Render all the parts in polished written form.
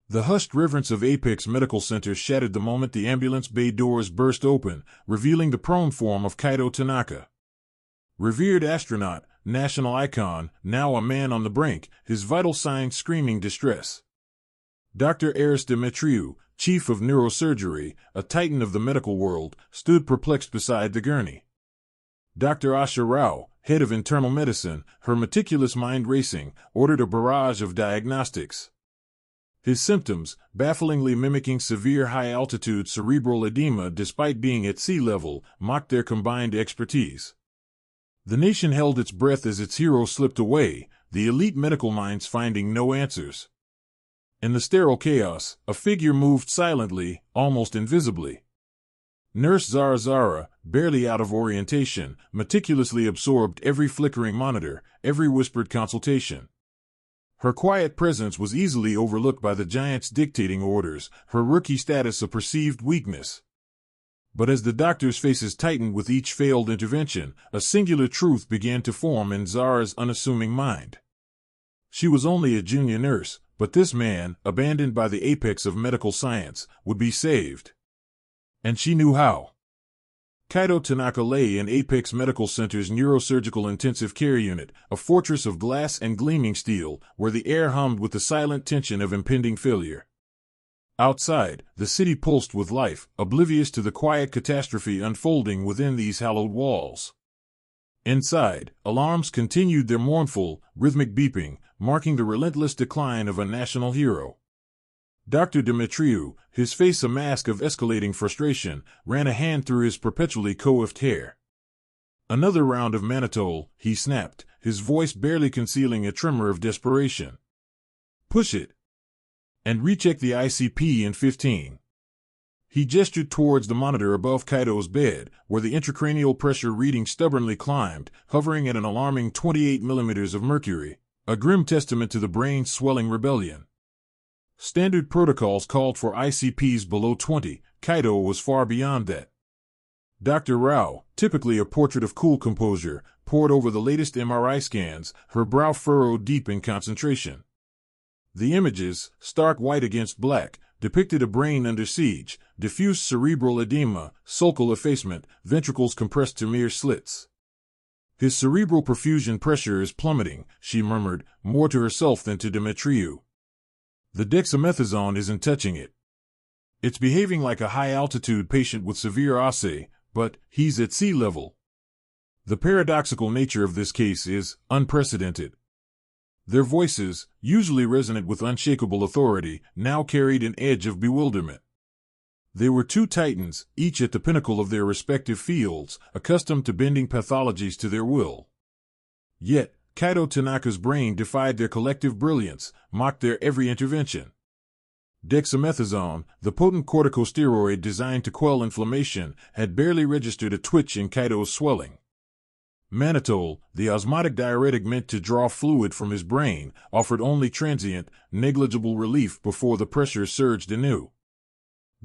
The hushed reverence of Apex Medical Center shattered the moment the ambulance bay doors burst open, revealing the prone form of Kaito Tanaka. Revered astronaut, national icon, now a man on the brink, his vital signs screaming distress. Dr. Aris Demetriou, chief of neurosurgery, a titan of the medical world, stood perplexed beside the gurney. Dr. Asha Rao, head of internal medicine, her meticulous mind racing, ordered a barrage of diagnostics. His symptoms, bafflingly mimicking severe high-altitude cerebral edema despite being at sea level, mocked their combined expertise. The nation held its breath as its hero slipped away, the elite medical minds finding no answers. In the sterile chaos, a figure moved silently, almost invisibly. Nurse Zara Zahra, barely out of orientation, meticulously absorbed every flickering monitor, every whispered consultation. Her quiet presence was easily overlooked by the giants dictating orders, her rookie status a perceived weakness. But as the doctors' faces tightened with each failed intervention, a singular truth began to form in Zara's unassuming mind. She was only a junior nurse, but this man, abandoned by the apex of medical science, would be saved. And she knew how. Kaito Tanaka lay in Apex Medical Center's neurosurgical intensive care unit, a fortress of glass and gleaming steel, where the air hummed with the silent tension of impending failure. Outside, the city pulsed with life, oblivious to the quiet catastrophe unfolding within these hallowed walls. Inside, alarms continued their mournful, rhythmic beeping, marking the relentless decline of a national hero. Dr. Demetriou, his face a mask of escalating frustration, ran a hand through his perpetually coiffed hair. "Another round of mannitol," he snapped, his voice barely concealing a tremor of desperation. "Push it. And recheck the ICP in 15. He gestured towards the monitor above Kaito's bed, where the intracranial pressure reading stubbornly climbed, hovering at an alarming 28 millimeters of mercury, a grim testament to the brain's swelling rebellion. Standard protocols called for ICPs below 20, Kaito was far beyond that. Dr. Rao, typically a portrait of cool composure, pored over the latest MRI scans, her brow furrowed deep in concentration. The images, stark white against black, depicted a brain under siege, diffuse cerebral edema, sulcal effacement, ventricles compressed to mere slits. "His cerebral perfusion pressure is plummeting," she murmured, more to herself than to Demetriou. "The dexamethasone isn't touching it. It's behaving like a high-altitude patient with severe ASE, but he's at sea level." The paradoxical nature of this case is unprecedented. Their voices, usually resonant with unshakable authority, now carried an edge of bewilderment. They were two titans, each at the pinnacle of their respective fields, accustomed to bending pathologies to their will. Yet, Kaito Tanaka's brain defied their collective brilliance, mocked their every intervention. Dexamethasone, the potent corticosteroid designed to quell inflammation, had barely registered a twitch in Kaito's swelling. Mannitol, the osmotic diuretic meant to draw fluid from his brain, offered only transient, negligible relief before the pressure surged anew.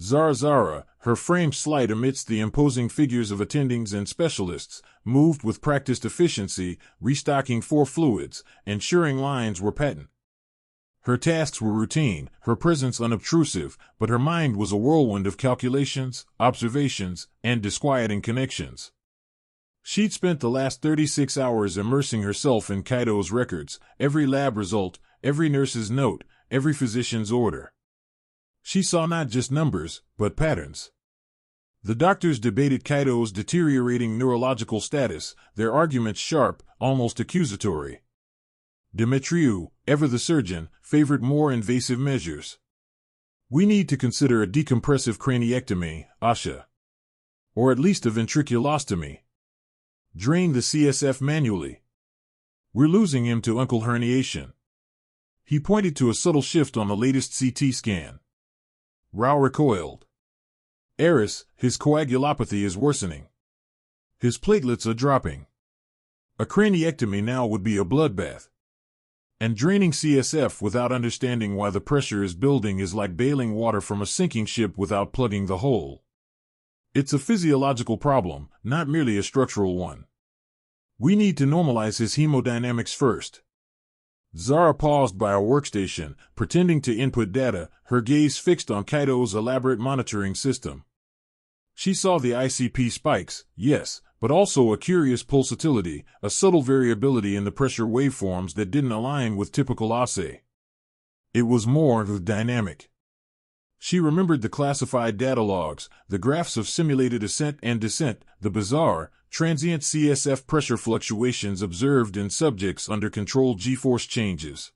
Zara, her frame slight amidst the imposing figures of attendings and specialists, moved with practiced efficiency, restocking 4 fluids, ensuring lines were patent. Her tasks were routine, her presence unobtrusive, but her mind was a whirlwind of calculations, observations, and disquieting connections. She'd spent the last 36 hours immersing herself in Kaito's records, every lab result, every nurse's note, every physician's order. She saw not just numbers, but patterns. The doctors debated Kaito's deteriorating neurological status, their arguments sharp, almost accusatory. Demetriou, ever the surgeon, favored more invasive measures. "We need to consider a decompressive craniectomy, Asha. Or at least a ventriculostomy. Drain the CSF manually. We're losing him to uncle herniation." He pointed to a subtle shift on the latest CT scan. Rao recoiled. "Aris, his coagulopathy is worsening. His platelets are dropping. A craniectomy now would be a bloodbath. And draining CSF without understanding why the pressure is building is like bailing water from a sinking ship without plugging the hole. It's a physiological problem, not merely a structural one. We need to normalize his hemodynamics first." Zara paused by a workstation, pretending to input data, her gaze fixed on Kaito's elaborate monitoring system. She saw the ICP spikes, yes, but also a curious pulsatility, a subtle variability in the pressure waveforms that didn't align with typical assay. It was more dynamic. She remembered the classified data logs, the graphs of simulated ascent and descent, the bizarre, transient CSF pressure fluctuations observed in subjects under controlled G-force changes.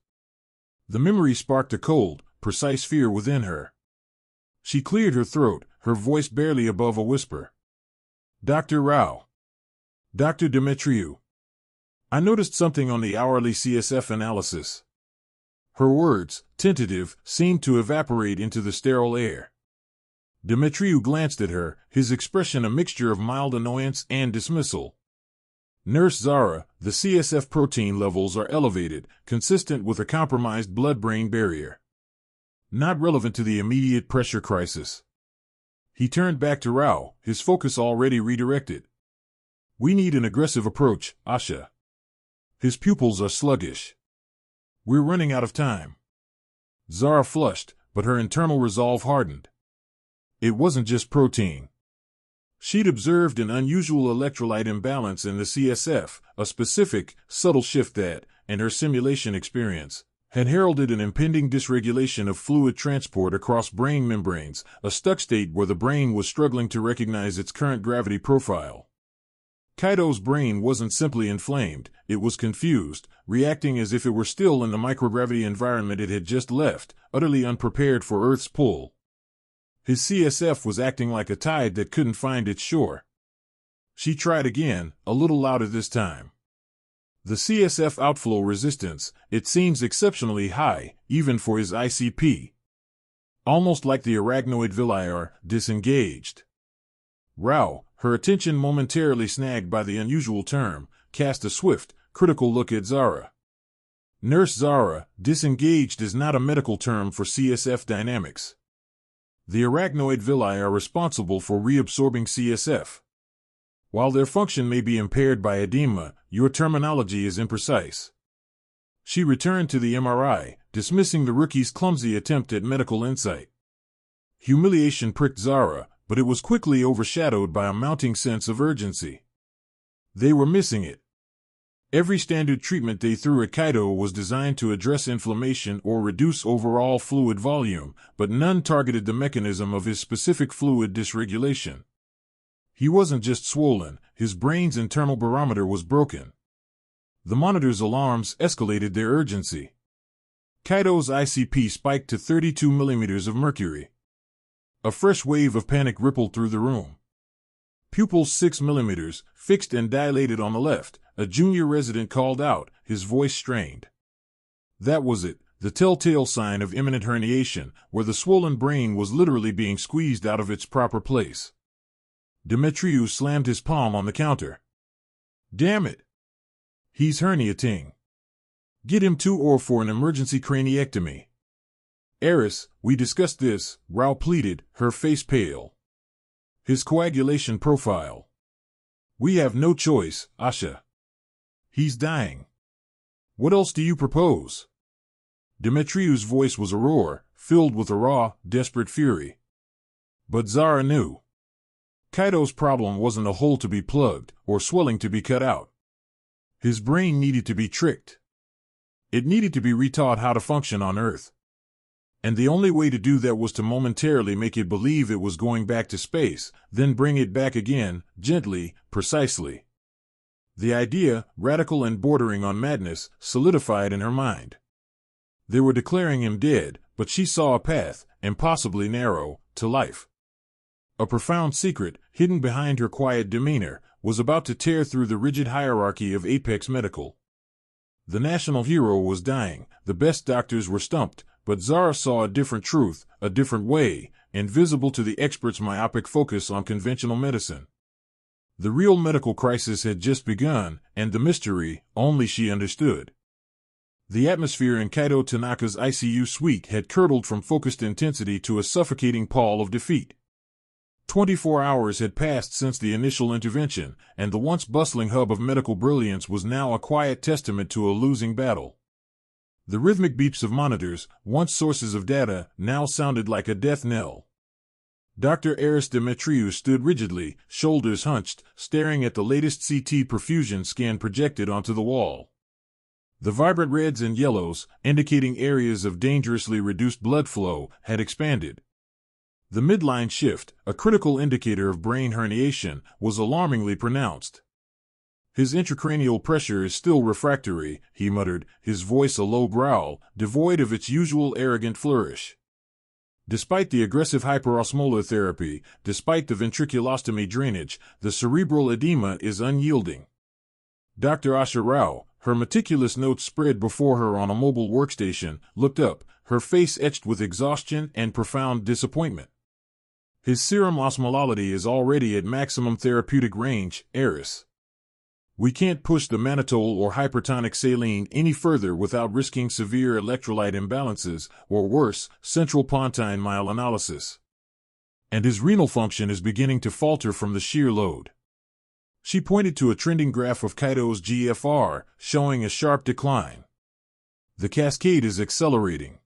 The memory sparked a cold, precise fear within her. She cleared her throat, her voice barely above a whisper. Dr. Rao. Dr. Demetriou. I noticed something on the hourly CSF analysis. Her words, tentative, seemed to evaporate into the sterile air. Demetriou glanced at her, his expression a mixture of mild annoyance and dismissal. Nurse Zara, the CSF protein levels are elevated, consistent with a compromised blood-brain barrier. Not relevant to the immediate pressure crisis. He turned back to Rao, his focus already redirected. We need an aggressive approach, Asha. His pupils are sluggish. We're running out of time. Zara flushed, but her internal resolve hardened. It wasn't just protein. She'd observed an unusual electrolyte imbalance in the CSF, a specific, subtle shift that, in her simulation experience, had heralded an impending dysregulation of fluid transport across brain membranes, a stuck state where the brain was struggling to recognize its current gravity profile. Kaito's brain wasn't simply inflamed, it was confused, reacting as if it were still in the microgravity environment it had just left, utterly unprepared for Earth's pull. His CSF was acting like a tide that couldn't find its shore. She tried again, a little louder this time. The CSF outflow resistance, it seems exceptionally high, even for his ICP. Almost like the arachnoid villi are disengaged. Rao, her attention momentarily snagged by the unusual term, cast a swift, critical look at Zara. Nurse Zara, disengaged is not a medical term for CSF dynamics. The arachnoid villi are responsible for reabsorbing CSF. While their function may be impaired by edema, your terminology is imprecise. She returned to the MRI, dismissing the rookie's clumsy attempt at medical insight. Humiliation pricked Zara, but it was quickly overshadowed by a mounting sense of urgency. They were missing it. Every standard treatment they threw at Kaito was designed to address inflammation or reduce overall fluid volume, but none targeted the mechanism of his specific fluid dysregulation. He wasn't just swollen, his brain's internal barometer was broken. The monitor's alarms escalated their urgency. Kaito's ICP spiked to 32 millimeters of mercury. A fresh wave of panic rippled through the room. Pupils 6 millimeters, fixed and dilated on the left, a junior resident called out, his voice strained. That was it, the telltale sign of imminent herniation, where the swollen brain was literally being squeezed out of its proper place. Demetriou slammed his palm on the counter. Damn it! He's herniating. Get him to or for an emergency craniectomy. Eris, we discussed this, Rao pleaded, her face pale. His coagulation profile. We have no choice, Asha. He's dying. What else do you propose? Demetriou's voice was a roar, filled with a raw, desperate fury. But Zara knew. Kaito's problem wasn't a hole to be plugged, or swelling to be cut out. His brain needed to be tricked. It needed to be retaught how to function on Earth. And the only way to do that was to momentarily make it believe it was going back to space, then bring it back again, gently, precisely. The idea, radical and bordering on madness, solidified in her mind. They were declaring him dead, but she saw a path, impossibly narrow, to life. A profound secret, hidden behind her quiet demeanor, was about to tear through the rigid hierarchy of Apex Medical. The national hero was dying, the best doctors were stumped, but Zara saw a different truth, a different way, invisible to the experts' myopic focus on conventional medicine. The real medical crisis had just begun, and the mystery, only she understood. The atmosphere in Kaito Tanaka's ICU suite had curdled from focused intensity to a suffocating pall of defeat. 24 hours had passed since the initial intervention, and the once bustling hub of medical brilliance was now a quiet testament to a losing battle. The rhythmic beeps of monitors, once sources of data, now sounded like a death knell. Dr. Aris Demetriou stood rigidly, shoulders hunched, staring at the latest CT perfusion scan projected onto the wall. The vibrant reds and yellows, indicating areas of dangerously reduced blood flow, had expanded. The midline shift, a critical indicator of brain herniation, was alarmingly pronounced. "His intracranial pressure is still refractory," he muttered, his voice a low growl, devoid of its usual arrogant flourish. Despite the aggressive hyperosmolar therapy, despite the ventriculostomy drainage, the cerebral edema is unyielding. Dr. Asha Rao, her meticulous notes spread before her on a mobile workstation, looked up, her face etched with exhaustion and profound disappointment. "His serum osmolality is already at maximum therapeutic range, Aris. We can't push the mannitol or hypertonic saline any further without risking severe electrolyte imbalances, or worse, central pontine myelinalysis. And his renal function is beginning to falter from the sheer load." She pointed to a trending graph of Kaito's GFR, showing a sharp decline. "The cascade is accelerating.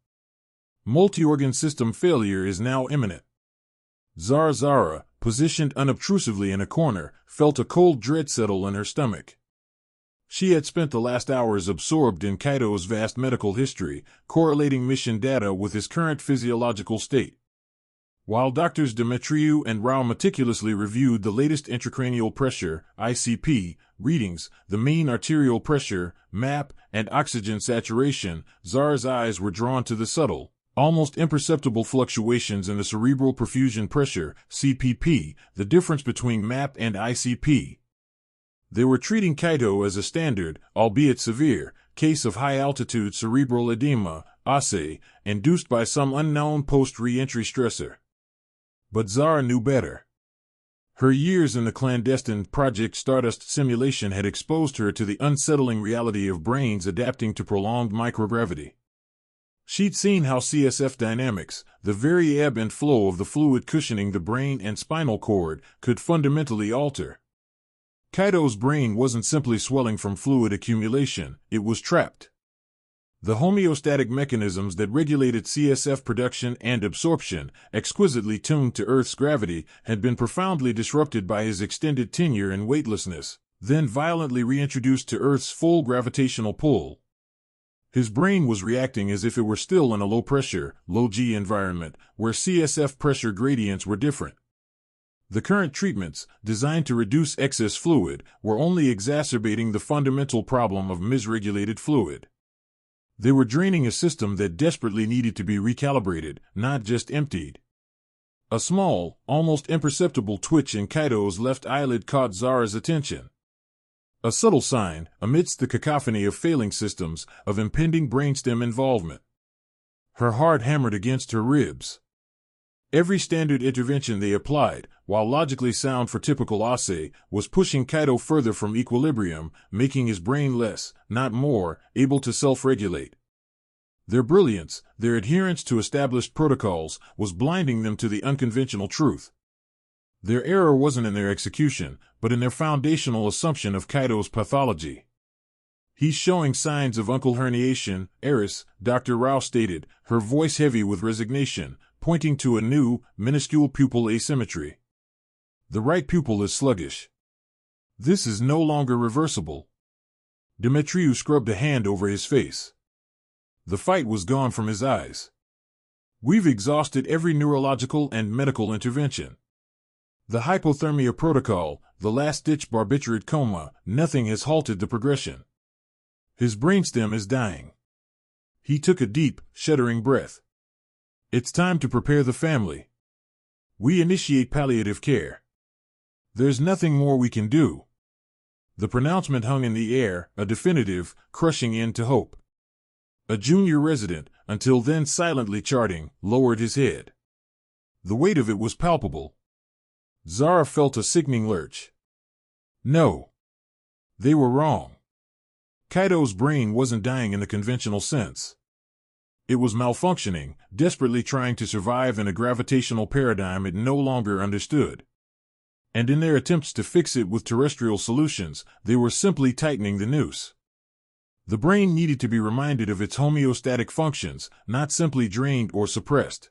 Multi-organ system failure is now imminent." Zara Zahra, positioned unobtrusively in a corner, felt a cold dread settle in her stomach. She had spent the last hours absorbed in Kaito's vast medical history, correlating mission data with his current physiological state. While Doctors Demetriou and Rao meticulously reviewed the latest intracranial pressure (ICP) readings, the mean arterial pressure (MAP), and oxygen saturation, Zara's eyes were drawn to the subtle, almost imperceptible fluctuations in the cerebral perfusion pressure (CPP), the difference between MAP and ICP. They were treating Kaito as a standard, albeit severe, case of high-altitude cerebral edema (ASE), induced by some unknown post-re-entry stressor. But Zara knew better. Her years in the clandestine Project Stardust simulation had exposed her to the unsettling reality of brains adapting to prolonged microgravity. She'd seen how CSF dynamics, the very ebb and flow of the fluid cushioning the brain and spinal cord, could fundamentally alter. Kaito's brain wasn't simply swelling from fluid accumulation, it was trapped. The homeostatic mechanisms that regulated CSF production and absorption, exquisitely tuned to Earth's gravity, had been profoundly disrupted by his extended tenure in weightlessness, then violently reintroduced to Earth's full gravitational pull. His brain was reacting as if it were still in a low-pressure, low-G environment, where CSF pressure gradients were different. The current treatments, designed to reduce excess fluid, were only exacerbating the fundamental problem of misregulated fluid. They were draining a system that desperately needed to be recalibrated, not just emptied. A small, almost imperceptible twitch in Kaito's left eyelid caught Zara's attention. A subtle sign, amidst the cacophony of failing systems, of impending brainstem involvement. Her heart hammered against her ribs. Every standard intervention they applied, while logically sound for typical ASE, was pushing Kaito further from equilibrium, making his brain less, not more, able to self-regulate. Their brilliance, their adherence to established protocols, was blinding them to the unconventional truth. Their error wasn't in their execution, but in their foundational assumption of Kaito's pathology. "He's showing signs of uncle herniation, Aris," Dr. Rao stated, her voice heavy with resignation, pointing to a new, minuscule pupil asymmetry. "The right pupil is sluggish. This is no longer reversible." Demetriou scrubbed a hand over his face. The fight was gone from his eyes. "We've exhausted every neurological and medical intervention. The hypothermia protocol, the last-ditch barbiturate coma, nothing has halted the progression. His brainstem is dying." He took a deep, shuddering breath. "It's time to prepare the family. We initiate palliative care. There's nothing more we can do." The pronouncement hung in the air, a definitive, crushing end to hope. A junior resident, until then silently charting, lowered his head. The weight of it was palpable. Zara felt a sickening lurch. No. They were wrong. Kaito's brain wasn't dying in the conventional sense. It was malfunctioning, desperately trying to survive in a gravitational paradigm it no longer understood. And in their attempts to fix it with terrestrial solutions, they were simply tightening the noose. The brain needed to be reminded of its homeostatic functions, not simply drained or suppressed.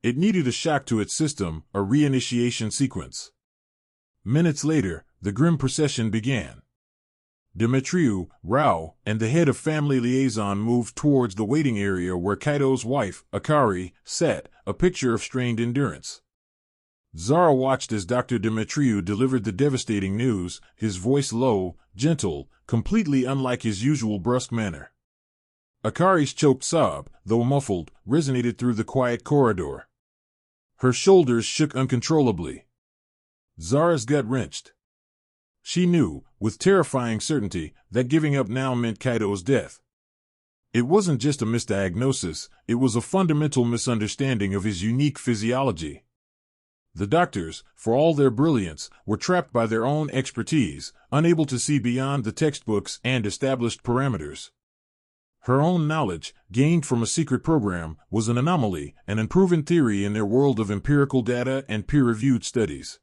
It needed a shock to its system, a reinitiation sequence. Minutes later, the grim procession began. Dimitriou, Rao, and the head of family liaison moved towards the waiting area where Kaito's wife, Akari, sat, a picture of strained endurance. Zara watched as Dr. Dimitriou delivered the devastating news, his voice low, gentle, completely unlike his usual brusque manner. Akari's choked sob, though muffled, resonated through the quiet corridor. Her shoulders shook uncontrollably. Zara's gut wrenched. She knew, with terrifying certainty, that giving up now meant Kaito's death. It wasn't just a misdiagnosis, it was a fundamental misunderstanding of his unique physiology. The doctors, for all their brilliance, were trapped by their own expertise, unable to see beyond the textbooks and established parameters. Her own knowledge, gained from a secret program, was an anomaly, an unproven theory in their world of empirical data and peer-reviewed studies.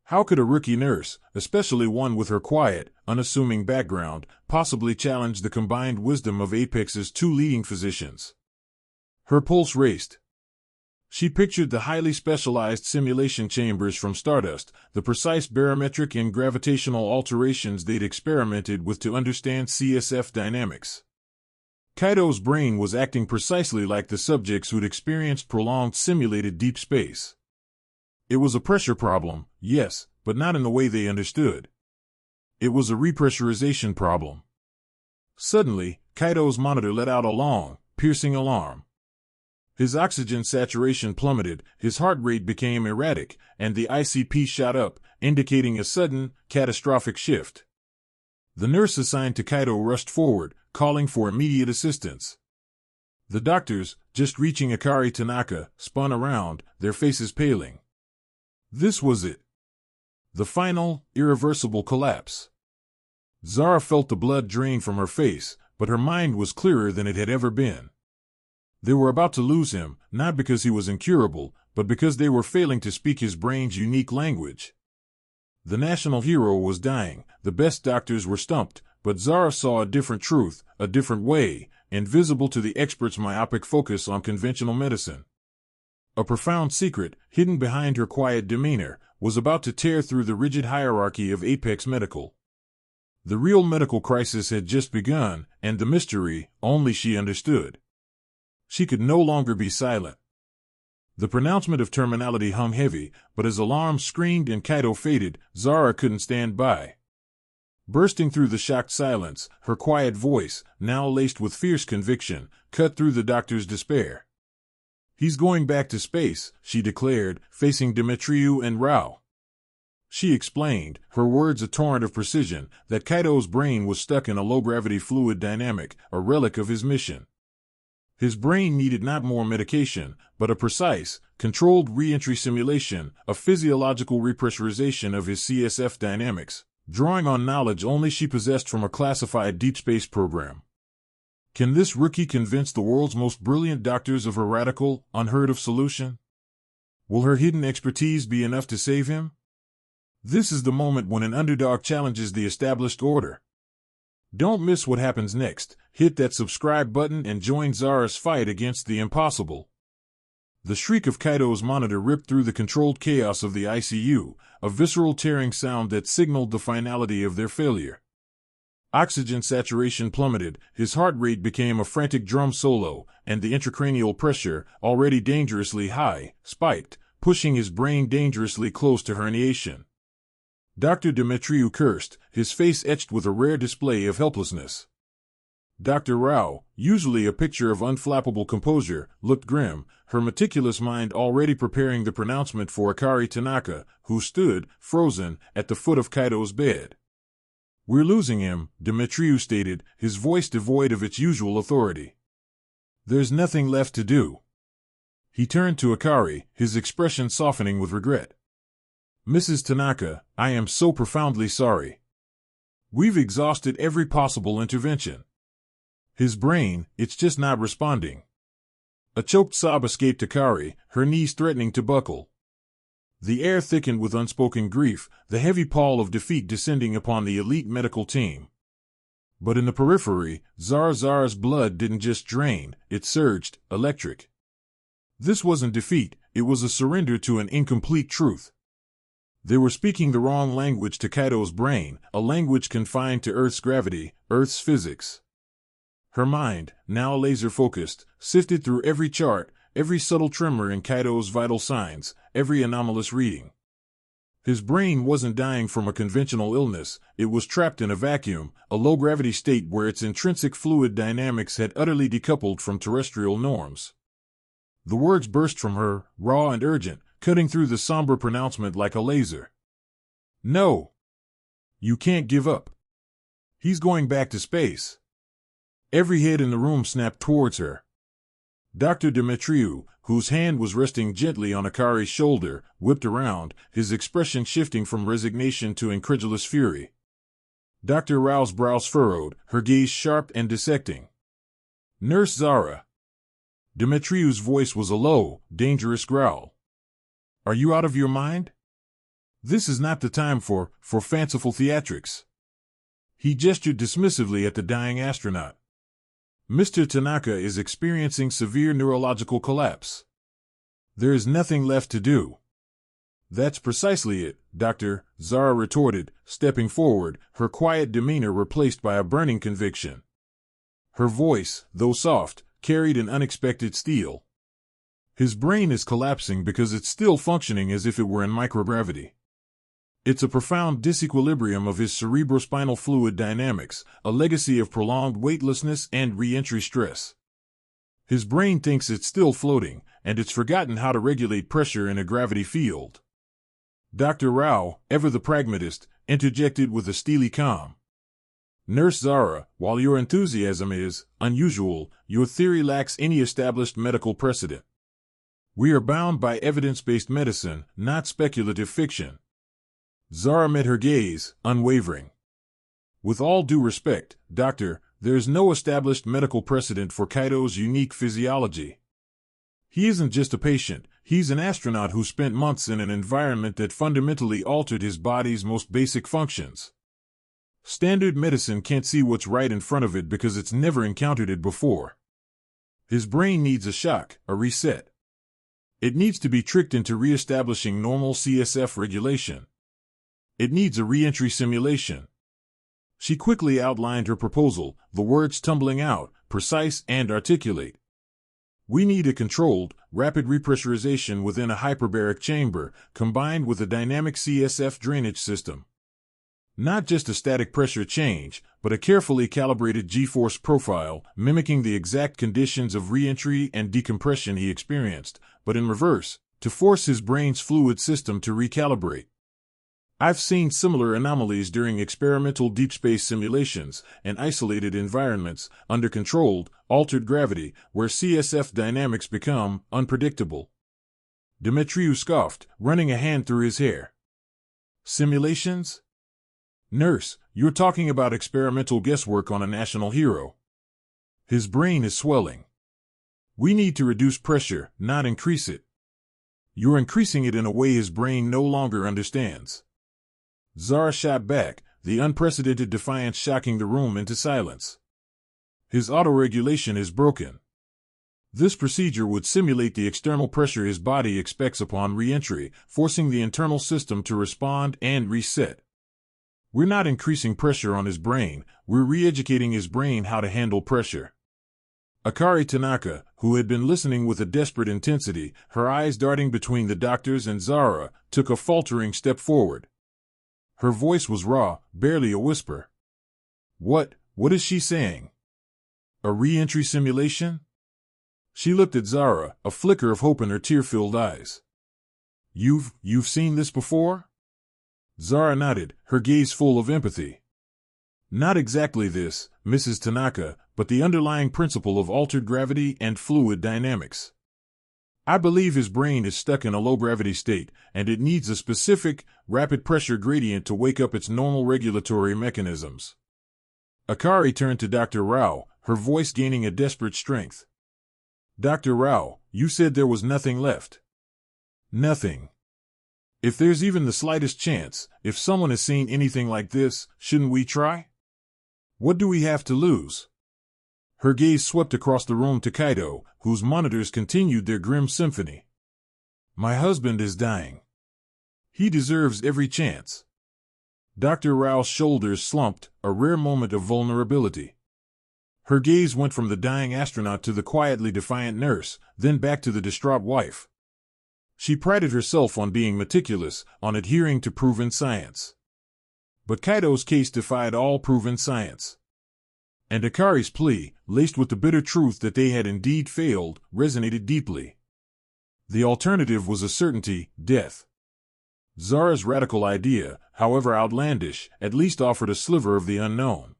How could a rookie nurse, especially one with her quiet, unassuming background, possibly challenge the combined wisdom of Apex's two leading physicians? Her pulse raced. She pictured the highly specialized simulation chambers from Stardust, the precise barometric and gravitational alterations they'd experimented with to understand CSF dynamics. Kaito's brain was acting precisely like the subjects who'd experienced prolonged simulated deep space. It was a pressure problem, yes, but not in the way they understood. It was a repressurization problem. Suddenly, Kaito's monitor let out a long, piercing alarm. His oxygen saturation plummeted, his heart rate became erratic, and the ICP shot up, indicating a sudden, catastrophic shift. The nurse assigned to Kaito rushed forward, calling for immediate assistance. The doctors, just reaching Akari Tanaka, spun around, their faces paling. This was it. The final, irreversible collapse. Zara felt the blood drain from her face, but her mind was clearer than it had ever been. They were about to lose him, not because he was incurable, but because they were failing to speak his brain's unique language. The national hero was dying, the best doctors were stumped, but Zara saw a different truth, a different way, invisible to the experts' myopic focus on conventional medicine. A profound secret, hidden behind her quiet demeanor, was about to tear through the rigid hierarchy of Apex Medical. The real medical crisis had just begun, and the mystery, only she understood. She could no longer be silent. The pronouncement of terminality hung heavy, but as alarms screamed and Kaito faded, Zara couldn't stand by. Bursting through the shocked silence, her quiet voice, now laced with fierce conviction, cut through the doctor's despair. "He's going back to space," she declared, facing Dimitriou and Rao. She explained, her words a torrent of precision, that Kaito's brain was stuck in a low-gravity fluid dynamic, a relic of his mission. His brain needed not more medication, but a precise, controlled re-entry simulation, a physiological repressurization of his CSF dynamics, drawing on knowledge only she possessed from a classified deep space program. Can this rookie convince the world's most brilliant doctors of her radical, unheard-of solution? Will her hidden expertise be enough to save him? This is the moment when an underdog challenges the established order. Don't miss what happens next. Hit that subscribe button and join Zara's fight against the impossible. The shriek of Kaito's monitor ripped through the controlled chaos of the ICU, a visceral tearing sound that signaled the finality of their failure. Oxygen saturation plummeted, his heart rate became a frantic drum solo, and the intracranial pressure, already dangerously high, spiked, pushing his brain dangerously close to herniation. Dr. Dimitriou cursed, his face etched with a rare display of helplessness. Dr. Rao, usually a picture of unflappable composure, looked grim, her meticulous mind already preparing the pronouncement for Akari Tanaka, who stood, frozen, at the foot of Kaito's bed. "We're losing him," Dimitriou stated, his voice devoid of its usual authority. "There's nothing left to do." He turned to Akari, his expression softening with regret. "Mrs. Tanaka, I am so profoundly sorry. We've exhausted every possible intervention. His brain, it's just not responding." A choked sob escaped Akari, her knees threatening to buckle. The air thickened with unspoken grief, the heavy pall of defeat descending upon the elite medical team. But in the periphery, Zara's blood didn't just drain, it surged, electric. This wasn't defeat, it was a surrender to an incomplete truth. They were speaking the wrong language to Kaito's brain, a language confined to Earth's gravity, Earth's physics. Her mind, now laser-focused, sifted through every chart, every subtle tremor in Kaito's vital signs, every anomalous reading. His brain wasn't dying from a conventional illness, it was trapped in a vacuum, a low-gravity state where its intrinsic fluid dynamics had utterly decoupled from terrestrial norms. The words burst from her, raw and urgent, cutting through the somber pronouncement like a laser. No! You can't give up. He's going back to space. Every head in the room snapped towards her. Dr. Demetriou, whose hand was resting gently on Akari's shoulder, whipped around, his expression shifting from resignation to incredulous fury. Dr. Rao's brows furrowed, her gaze sharp and dissecting. Nurse Zara. Demetriou's voice was a low, dangerous growl. Are you out of your mind? This is not the time for fanciful theatrics. He gestured dismissively at the dying astronaut. Mr. Tanaka is experiencing severe neurological collapse. There is nothing left to do. That's precisely it, Doctor, Zara retorted, stepping forward, her quiet demeanor replaced by a burning conviction. Her voice, though soft, carried an unexpected steel. His brain is collapsing because it's still functioning as if it were in microgravity. It's a profound disequilibrium of his cerebrospinal fluid dynamics, a legacy of prolonged weightlessness and re-entry stress. His brain thinks it's still floating, and it's forgotten how to regulate pressure in a gravity field. Dr. Rao, ever the pragmatist, interjected with a steely calm. Nurse Zara, while your enthusiasm is unusual, your theory lacks any established medical precedent. We are bound by evidence-based medicine, not speculative fiction. Zara met her gaze, unwavering. With all due respect, Doctor, there is no established medical precedent for Kaito's unique physiology. He isn't just a patient, he's an astronaut who spent months in an environment that fundamentally altered his body's most basic functions. Standard medicine can't see what's right in front of it because it's never encountered it before. His brain needs a shock, a reset. It needs to be tricked into re-establishing normal CSF regulation. It needs a re-entry simulation. She quickly outlined her proposal, the words tumbling out, precise and articulate. We need a controlled, rapid repressurization within a hyperbaric chamber, combined with a dynamic CSF drainage system. Not just a static pressure change, but a carefully calibrated G-force profile, mimicking the exact conditions of re-entry and decompression he experienced, but in reverse, to force his brain's fluid system to recalibrate. I've seen similar anomalies during experimental deep space simulations and isolated environments, under controlled, altered gravity, where CSF dynamics become unpredictable. Demetriou scoffed, running a hand through his hair. Simulations? Nurse, you're talking about experimental guesswork on a national hero. His brain is swelling. We need to reduce pressure, not increase it. You're increasing it in a way his brain no longer understands. Zara shot back, the unprecedented defiance shocking the room into silence. His autoregulation is broken. This procedure would simulate the external pressure his body expects upon re-entry, forcing the internal system to respond and reset. We're not increasing pressure on his brain, we're re-educating his brain how to handle pressure. Kaito Tanaka, who had been listening with a desperate intensity, her eyes darting between the doctors and Zara, took a faltering step forward. Her voice was raw, barely a whisper. What is she saying? A re-entry simulation? She looked at Zara, a flicker of hope in her tear-filled eyes. You've seen this before? Zara nodded, her gaze full of empathy. Not exactly this, Mrs. Tanaka, but the underlying principle of altered gravity and fluid dynamics. I believe his brain is stuck in a low-gravity state, and it needs a specific, rapid pressure gradient to wake up its normal regulatory mechanisms. Akari turned to Dr. Rao, her voice gaining a desperate strength. Dr. Rao, you said there was nothing left. Nothing. If there's even the slightest chance, if someone has seen anything like this, shouldn't we try? What do we have to lose? Her gaze swept across the room to Kaito, whose monitors continued their grim symphony. My husband is dying. He deserves every chance. Dr. Rao's shoulders slumped, a rare moment of vulnerability. Her gaze went from the dying astronaut to the quietly defiant nurse, then back to the distraught wife. She prided herself on being meticulous, on adhering to proven science. But Kaito's case defied all proven science. And Akari's plea, laced with the bitter truth that they had indeed failed, resonated deeply. The alternative was a certainty, death. Zara's radical idea, however outlandish, at least offered a sliver of the unknown.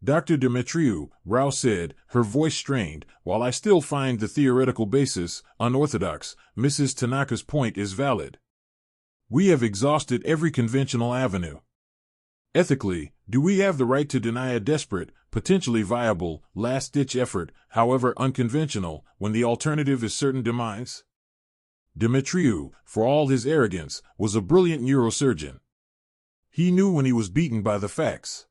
Dr. Demetriou, Rao said, her voice strained, while I still find the theoretical basis unorthodox, Mrs. Tanaka's point is valid. We have exhausted every conventional avenue. Ethically, do we have the right to deny a desperate, potentially viable, last-ditch effort, however unconventional, when the alternative is certain demise? Demetriou, for all his arrogance, was a brilliant neurosurgeon. He knew when he was beaten by the facts.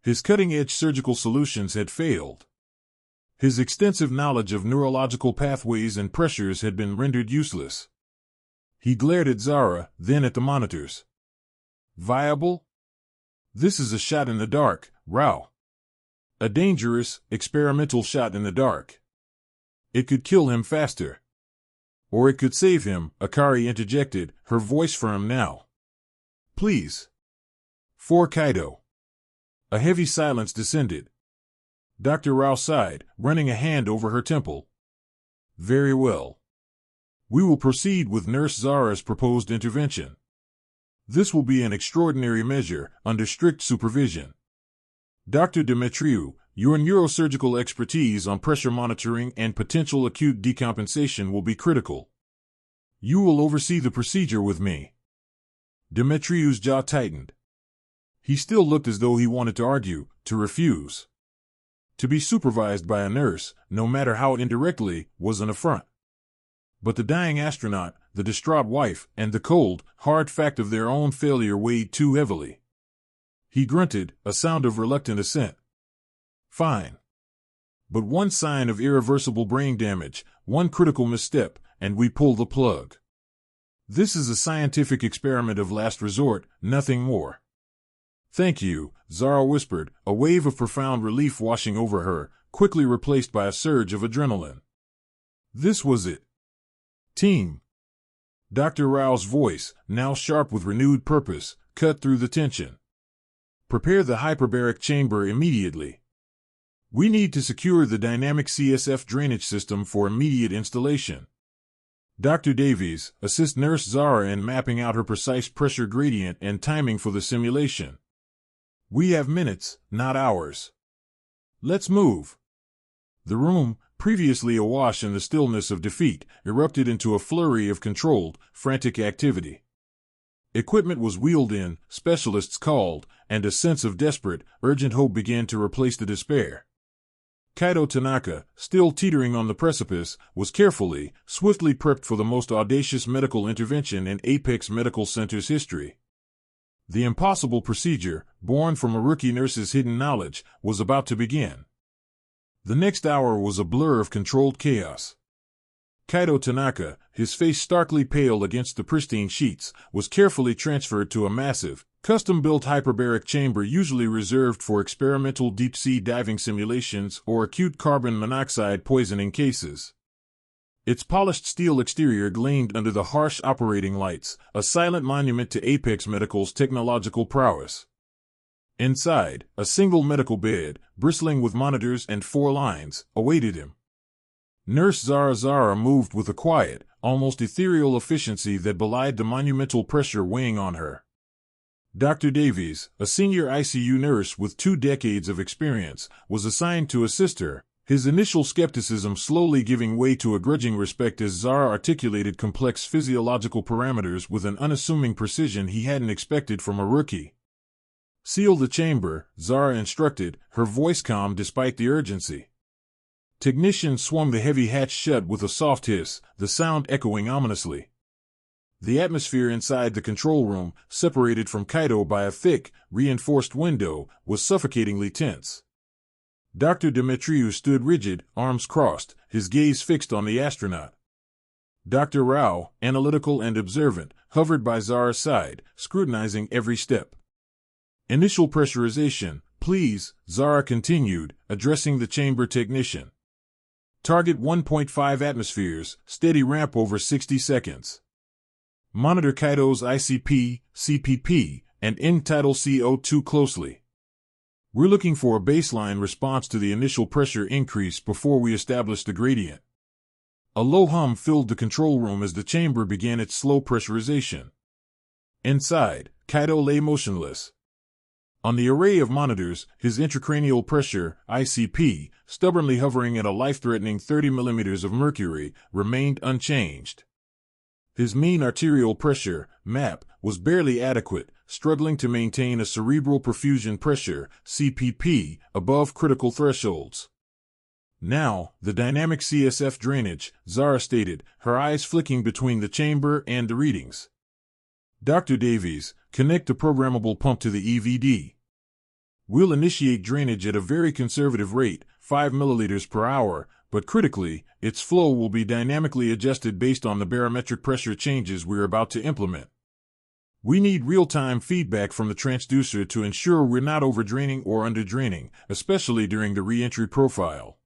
His cutting-edge surgical solutions had failed. His extensive knowledge of neurological pathways and pressures had been rendered useless. He glared at Zara, then at the monitors. Viable? This is a shot in the dark, Rao. A dangerous, experimental shot in the dark. It could kill him faster. Or it could save him, Akari interjected, her voice firm now. Please. For Kaito. A heavy silence descended. Dr. Rao sighed, running a hand over her temple. Very well. We will proceed with Nurse Zara's proposed intervention. This will be an extraordinary measure, under strict supervision. Dr. Demetriou, your neurosurgical expertise on pressure monitoring and potential acute decompensation will be critical. You will oversee the procedure with me. Demetriou's jaw tightened. He still looked as though he wanted to argue, to refuse. To be supervised by a nurse, no matter how indirectly, was an affront. But the dying astronaut, the distraught wife, and the cold, hard fact of their own failure weighed too heavily. He grunted, a sound of reluctant assent. Fine. But one sign of irreversible brain damage, one critical misstep, and we pull the plug. This is a scientific experiment of last resort, nothing more. Thank you, Zara whispered, a wave of profound relief washing over her, quickly replaced by a surge of adrenaline. This was it. Team. Dr. Rao's voice, now sharp with renewed purpose, cut through the tension. Prepare the hyperbaric chamber immediately. We need to secure the dynamic CSF drainage system for immediate installation. Dr. Davies, assist Nurse Zara in mapping out her precise pressure gradient and timing for the simulation. We have minutes, not hours. Let's move. The room, previously awash in the stillness of defeat, erupted into a flurry of controlled, frantic activity. Equipment was wheeled in, specialists called, and a sense of desperate, urgent hope began to replace the despair. Kaito Tanaka, still teetering on the precipice, was carefully, swiftly prepped for the most audacious medical intervention in Apex Medical Center's history. The impossible procedure, born from a rookie nurse's hidden knowledge, was about to begin. The next hour was a blur of controlled chaos. Kaito Tanaka, his face starkly pale against the pristine sheets, was carefully transferred to a massive, custom-built hyperbaric chamber usually reserved for experimental deep-sea diving simulations or acute carbon monoxide poisoning cases. Its polished steel exterior gleamed under the harsh operating lights, a silent monument to Apex Medical's technological prowess. Inside, a single medical bed, bristling with monitors and 4 lines, awaited him. Nurse Zara Zahra moved with a quiet, almost ethereal efficiency that belied the monumental pressure weighing on her. Dr. Davies, a senior ICU nurse with 2 decades of experience, was assigned to assist her, his initial skepticism slowly giving way to a grudging respect as Zara articulated complex physiological parameters with an unassuming precision he hadn't expected from a rookie. Seal the chamber, Zara instructed, her voice calm despite the urgency. Technician swung the heavy hatch shut with a soft hiss, the sound echoing ominously. The atmosphere inside the control room, separated from Kaito by a thick, reinforced window, was suffocatingly tense. Dr. Demetriou stood rigid, arms crossed, his gaze fixed on the astronaut. Dr. Rao, analytical and observant, hovered by Zara's side, scrutinizing every step. Initial pressurization, please, Zara continued, addressing the chamber technician. Target 1.5 atmospheres, steady ramp over 60 seconds. Monitor Kaito's ICP, CPP, and end-tidal CO2 closely. We're looking for a baseline response to the initial pressure increase before we establish the gradient. A low hum filled the control room as the chamber began its slow pressurization. Inside, Kaito lay motionless. On the array of monitors, his intracranial pressure, ICP, stubbornly hovering at a life-threatening 30 millimeters of mercury, remained unchanged. His mean arterial pressure, MAP, was barely adequate, struggling to maintain a cerebral perfusion pressure, CPP, above critical thresholds. Now, the dynamic CSF drainage, Zara stated, her eyes flicking between the chamber and the readings. Dr. Davies, connect the programmable pump to the EVD. We'll initiate drainage at a very conservative rate, 5 milliliters per hour, but critically, its flow will be dynamically adjusted based on the barometric pressure changes we're about to implement. We need real-time feedback from the transducer to ensure we're not overdraining or underdraining, especially during the re-entry profile.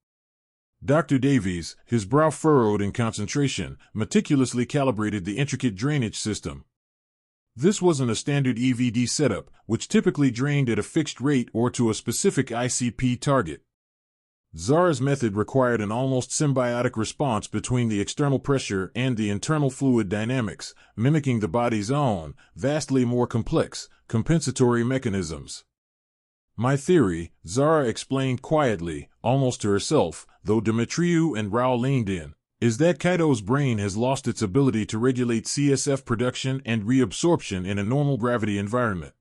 Dr. Davies, his brow furrowed in concentration, meticulously calibrated the intricate drainage system. This wasn't a standard EVD setup, which typically drained at a fixed rate or to a specific ICP target. Zara's method required an almost symbiotic response between the external pressure and the internal fluid dynamics, mimicking the body's own, vastly more complex, compensatory mechanisms. My theory, Zara explained quietly, almost to herself, though Demetriou and Rao leaned in, is that Kaito's brain has lost its ability to regulate CSF production and reabsorption in a normal gravity environment.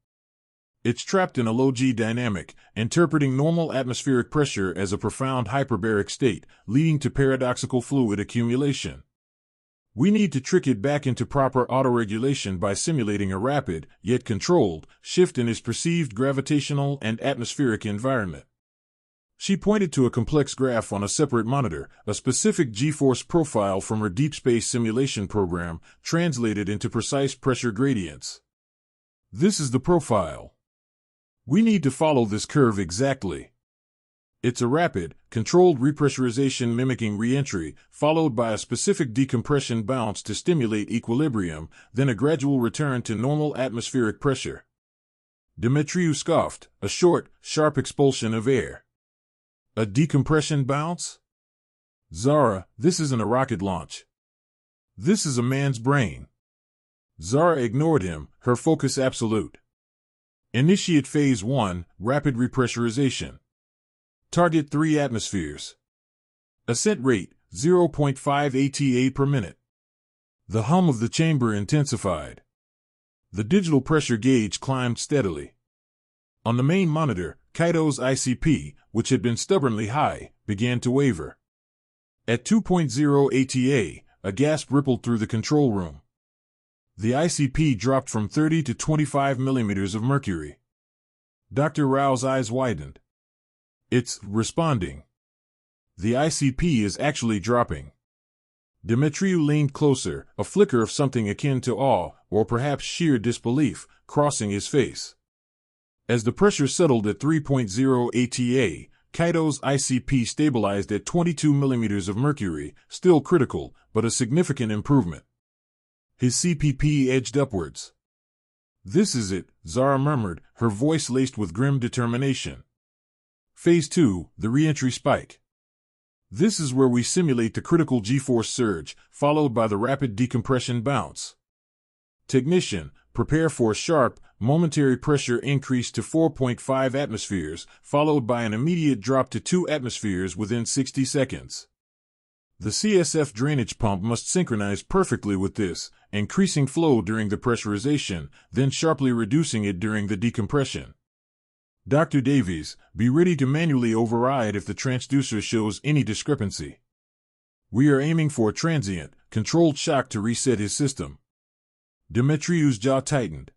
It's trapped in a low-G dynamic, interpreting normal atmospheric pressure as a profound hyperbaric state, leading to paradoxical fluid accumulation. We need to trick it back into proper autoregulation by simulating a rapid, yet controlled, shift in its perceived gravitational and atmospheric environment. She pointed to a complex graph on a separate monitor, a specific G-force profile from her deep space simulation program, translated into precise pressure gradients. This is the profile. We need to follow this curve exactly. It's a rapid, controlled repressurization mimicking re-entry, followed by a specific decompression bounce to stimulate equilibrium, then a gradual return to normal atmospheric pressure. Demetriou scoffed, a short, sharp expulsion of air. A decompression bounce? Zara, this isn't a rocket launch. This is a man's brain. Zara ignored him, her focus absolute. Initiate Phase 1, Rapid Repressurization. Target 3 atmospheres. Ascent rate, 0.5 ATA per minute. The hum of the chamber intensified. The digital pressure gauge climbed steadily. On the main monitor, Kaito's ICP, which had been stubbornly high, began to waver. At 2.0 ATA, a gasp rippled through the control room. The ICP dropped from 30 to 25 millimeters of mercury. Dr. Rao's eyes widened. It's responding. The ICP is actually dropping. Demetriou leaned closer, a flicker of something akin to awe, or perhaps sheer disbelief, crossing his face. As the pressure settled at 3.0 ATA, Kaito's ICP stabilized at 22 millimeters of mercury, still critical, but a significant improvement. His CPP edged upwards. This is it, Zara murmured, her voice laced with grim determination. Phase 2, the re-entry spike. This is where we simulate the critical G-force surge, followed by the rapid decompression bounce. Technician, prepare for a sharp, momentary pressure increase to 4.5 atmospheres, followed by an immediate drop to 2 atmospheres within 60 seconds. The CSF drainage pump must synchronize perfectly with this, increasing flow during the pressurization, then sharply reducing it during the decompression. Dr. Davies, be ready to manually override if the transducer shows any discrepancy. We are aiming for a transient, controlled shock to reset his system. Demetriou's jaw tightened.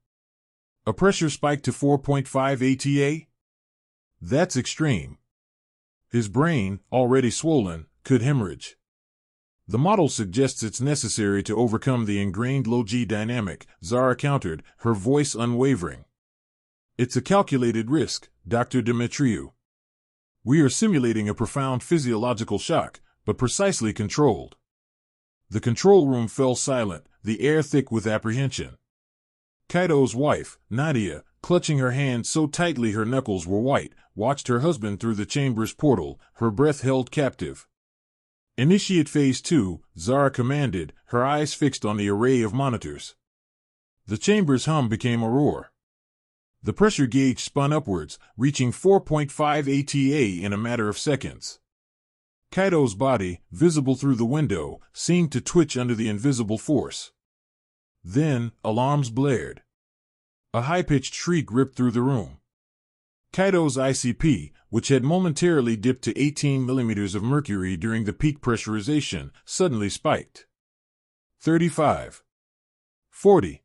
A pressure spike to 4.5 ATA? That's extreme. His brain, already swollen, could hemorrhage. The model suggests it's necessary to overcome the ingrained low-G dynamic, Zara countered, her voice unwavering. It's a calculated risk, Dr. Demetriou. We are simulating a profound physiological shock, but precisely controlled. The control room fell silent, the air thick with apprehension. Kaito's wife, Nadia, clutching her hand so tightly her knuckles were white, watched her husband through the chamber's portal, her breath held captive. Initiate Phase 2, Zara commanded, her eyes fixed on the array of monitors. The chamber's hum became a roar. The pressure gauge spun upwards, reaching 4.5 ATA in a matter of seconds. Kaito's body, visible through the window, seemed to twitch under the invisible force. Then, alarms blared. A high-pitched shriek ripped through the room. Kaito's ICP, which had momentarily dipped to 18 millimeters of mercury during the peak pressurization, suddenly spiked. 35. 40.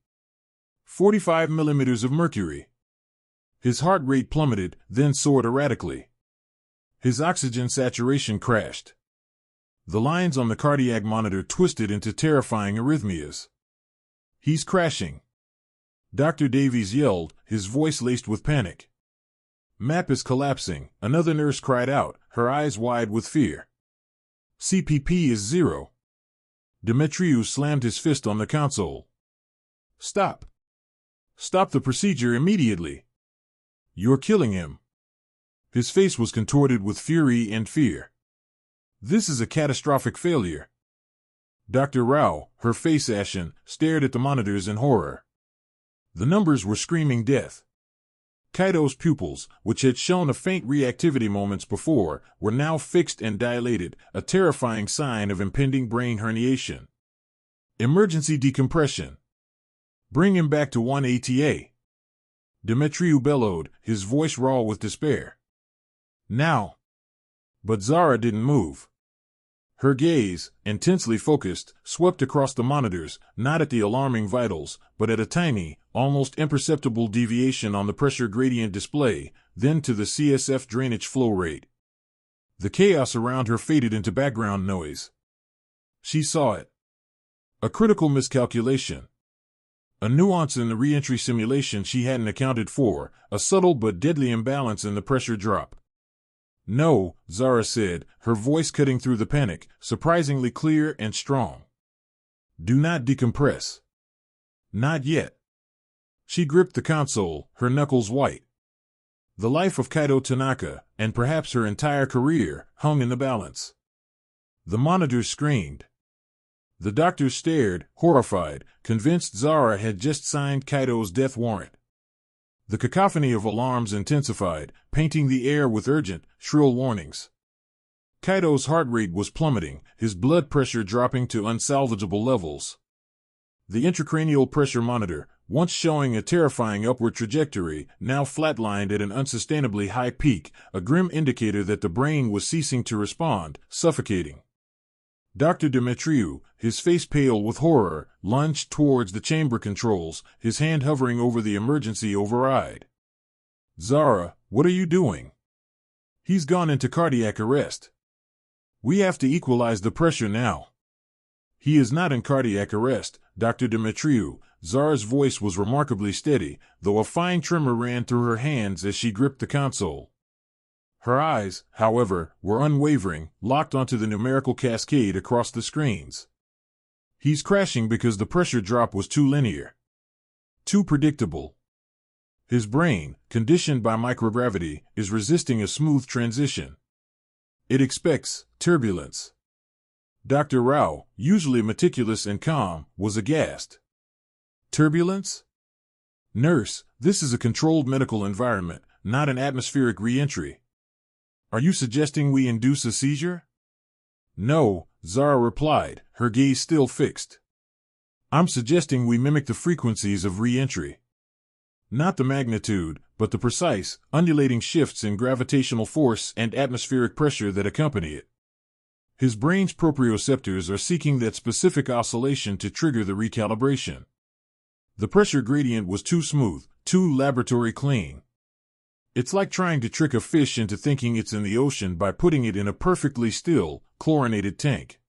45 millimeters of mercury. His heart rate plummeted, then soared erratically. His oxygen saturation crashed. The lines on the cardiac monitor twisted into terrifying arrhythmias. He's crashing. Dr. Davies yelled, his voice laced with panic. Map is collapsing, another nurse cried out, her eyes wide with fear. CPP is 0. Demetriou slammed his fist on the console. Stop. Stop the procedure immediately. You're killing him. His face was contorted with fury and fear. This is a catastrophic failure. Dr. Rao, her face ashen, stared at the monitors in horror. The numbers were screaming death. Kaito's pupils, which had shown a faint reactivity moments before, were now fixed and dilated, a terrifying sign of impending brain herniation. Emergency decompression. Bring him back to 1 ATA. Demetriou bellowed, his voice raw with despair. Now. But Zara didn't move. Her gaze, intensely focused, swept across the monitors, not at the alarming vitals, but at a tiny, almost imperceptible deviation on the pressure gradient display, then to the CSF drainage flow rate. The chaos around her faded into background noise. She saw it. A critical miscalculation. A nuance in the re-entry simulation she hadn't accounted for, a subtle but deadly imbalance in the pressure drop. No, Zara said, her voice cutting through the panic, surprisingly clear and strong. Do not decompress. Not yet. She gripped the console, her knuckles white. The life of Kaito Tanaka, and perhaps her entire career, hung in the balance. The monitors screamed. The doctors stared, horrified, convinced Zara had just signed Kaito's death warrant. The cacophony of alarms intensified, painting the air with urgent, shrill warnings. Kaito's heart rate was plummeting, his blood pressure dropping to unsalvageable levels. The intracranial pressure monitor, once showing a terrifying upward trajectory, now flatlined at an unsustainably high peak, a grim indicator that the brain was ceasing to respond, suffocating. Dr. Demetriou, his face pale with horror, lunged towards the chamber controls, his hand hovering over the emergency override. Zara, what are you doing? He's gone into cardiac arrest. We have to equalize the pressure now. He is not in cardiac arrest, Dr. Demetriou. Zara's voice was remarkably steady, though a fine tremor ran through her hands as she gripped the console. Her eyes, however, were unwavering, locked onto the numerical cascade across the screens. He's crashing because the pressure drop was too linear. Too predictable. His brain, conditioned by microgravity, is resisting a smooth transition. It expects turbulence. Dr. Rao, usually meticulous and calm, was aghast. Turbulence? Nurse, this is a controlled medical environment, not an atmospheric re-entry. Are you suggesting we induce a seizure? No, Zara replied, her gaze still fixed. I'm suggesting we mimic the frequencies of re-entry. Not the magnitude, but the precise, undulating shifts in gravitational force and atmospheric pressure that accompany it. His brain's proprioceptors are seeking that specific oscillation to trigger the recalibration. The pressure gradient was too smooth, too laboratory clean. It's like trying to trick a fish into thinking it's in the ocean by putting it in a perfectly still, chlorinated tank.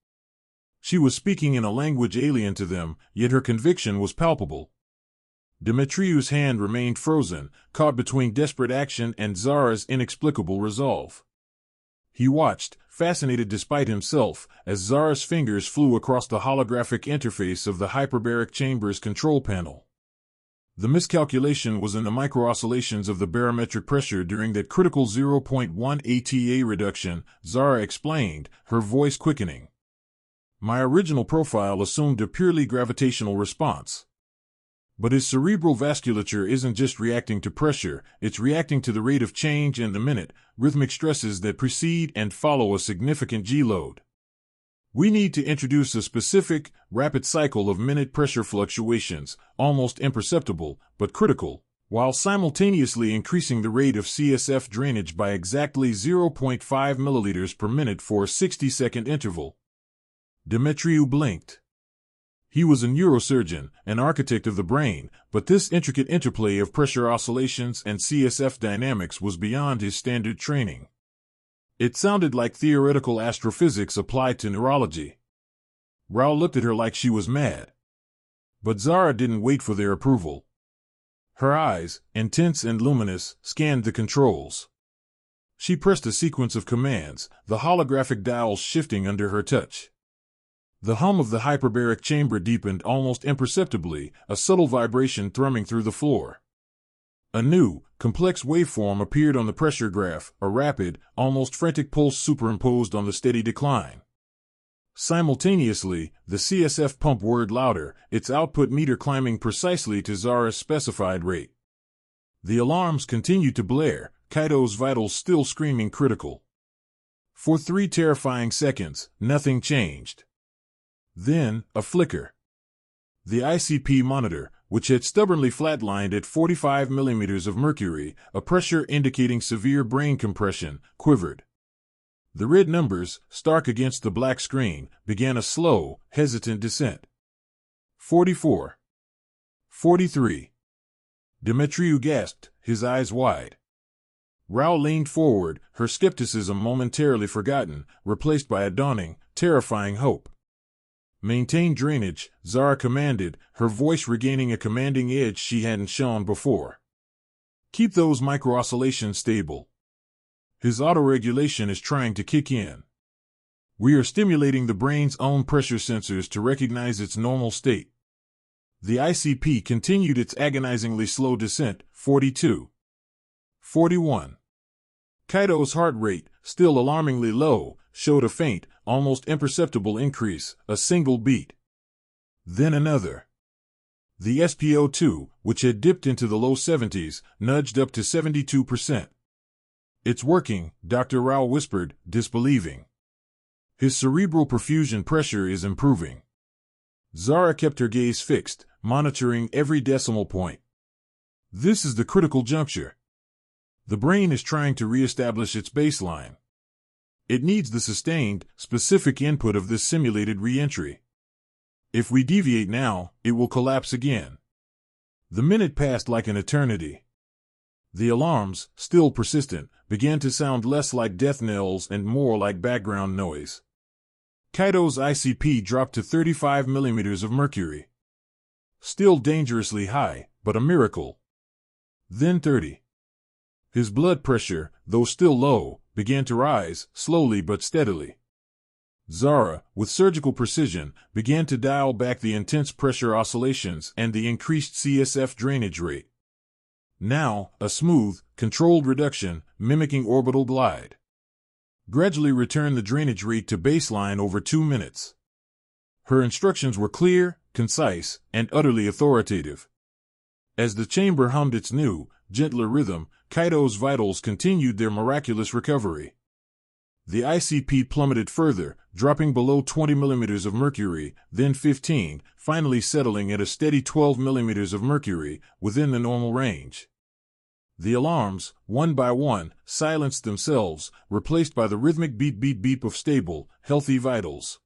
She was speaking in a language alien to them, yet her conviction was palpable. Demetriou's hand remained frozen, caught between desperate action and Zara's inexplicable resolve. He watched, fascinated despite himself, as Zara's fingers flew across the holographic interface of the hyperbaric chamber's control panel. The miscalculation was in the micro-oscillations of the barometric pressure during that critical 0.1 ATA reduction, Zara explained, her voice quickening. My original profile assumed a purely gravitational response. But his cerebral vasculature isn't just reacting to pressure, it's reacting to the rate of change and the minute, rhythmic stresses that precede and follow a significant G-load. We need to introduce a specific, rapid cycle of minute pressure fluctuations, almost imperceptible, but critical, while simultaneously increasing the rate of CSF drainage by exactly 0.5 milliliters per minute for a 60-second interval. Demetriou blinked. He was a neurosurgeon, an architect of the brain, but this intricate interplay of pressure oscillations and CSF dynamics was beyond his standard training. It sounded like theoretical astrophysics applied to neurology. Rao looked at her like she was mad. But Zara didn't wait for their approval. Her eyes, intense and luminous, scanned the controls. She pressed a sequence of commands, the holographic dials shifting under her touch. The hum of the hyperbaric chamber deepened almost imperceptibly, a subtle vibration thrumming through the floor. A new, complex waveform appeared on the pressure graph, a rapid, almost frantic pulse superimposed on the steady decline. Simultaneously, the CSF pump whirred louder, its output meter climbing precisely to Zara's specified rate. The alarms continued to blare, Kaito's vitals still screaming critical. For 3 terrifying seconds, nothing changed. Then, a flicker. The ICP monitor, which had stubbornly flatlined at 45 millimeters of mercury, a pressure indicating severe brain compression, quivered. The red numbers, stark against the black screen, began a slow, hesitant descent. 44. 43. Demetriou gasped, his eyes wide. Rao leaned forward, her skepticism momentarily forgotten, replaced by a dawning, terrifying hope. Maintain drainage, Zara commanded, her voice regaining a commanding edge she hadn't shown before. Keep those micro-oscillations stable. His autoregulation is trying to kick in. We are stimulating the brain's own pressure sensors to recognize its normal state. The ICP continued its agonizingly slow descent, 42. 41. Kaito's heart rate, still alarmingly low, showed a faint, almost imperceptible increase, a single beat. Then another. The SpO2, which had dipped into the low 70s, nudged up to 72%. It's working, Dr. Rao whispered, disbelieving. His cerebral perfusion pressure is improving. Zara kept her gaze fixed, monitoring every decimal point. This is the critical juncture. The brain is trying to reestablish its baseline. It needs the sustained, specific input of this simulated re-entry. If we deviate now, it will collapse again. The minute passed like an eternity. The alarms, still persistent, began to sound less like death knells and more like background noise. Kaito's ICP dropped to 35 millimeters of mercury. Still dangerously high, but a miracle. Then 30. His blood pressure, though still low, began to rise, slowly but steadily. Zara, with surgical precision, began to dial back the intense pressure oscillations and the increased CSF drainage rate. Now, a smooth, controlled reduction, mimicking orbital glide. Gradually return the drainage rate to baseline over 2 minutes. Her instructions were clear, concise, and utterly authoritative. As the chamber hummed its new, gentler rhythm, Kaito's vitals continued their miraculous recovery. The ICP plummeted further, dropping below 20 millimeters of mercury, then 15, finally settling at a steady 12 millimeters of mercury, within the normal range. The alarms, one by one, silenced themselves, replaced by the rhythmic beep-beep-beep of stable, healthy vitals.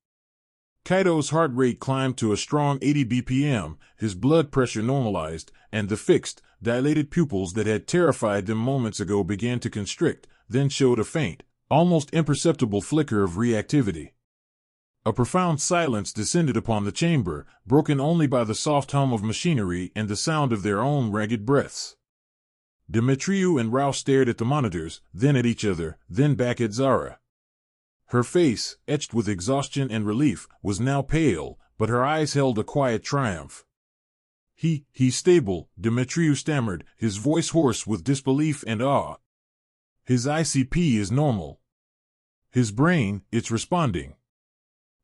Kaito's heart rate climbed to a strong 80 bpm, his blood pressure normalized, and the fixed, dilated pupils that had terrified them moments ago began to constrict, then showed a faint, almost imperceptible flicker of reactivity. A profound silence descended upon the chamber, broken only by the soft hum of machinery and the sound of their own ragged breaths. Demetriou and Rao stared at the monitors, then at each other, then back at Zara. Her face, etched with exhaustion and relief, was now pale, but her eyes held a quiet triumph. He's stable," Demetriou stammered, his voice hoarse with disbelief and awe. "His ICP is normal. His brain, it's responding."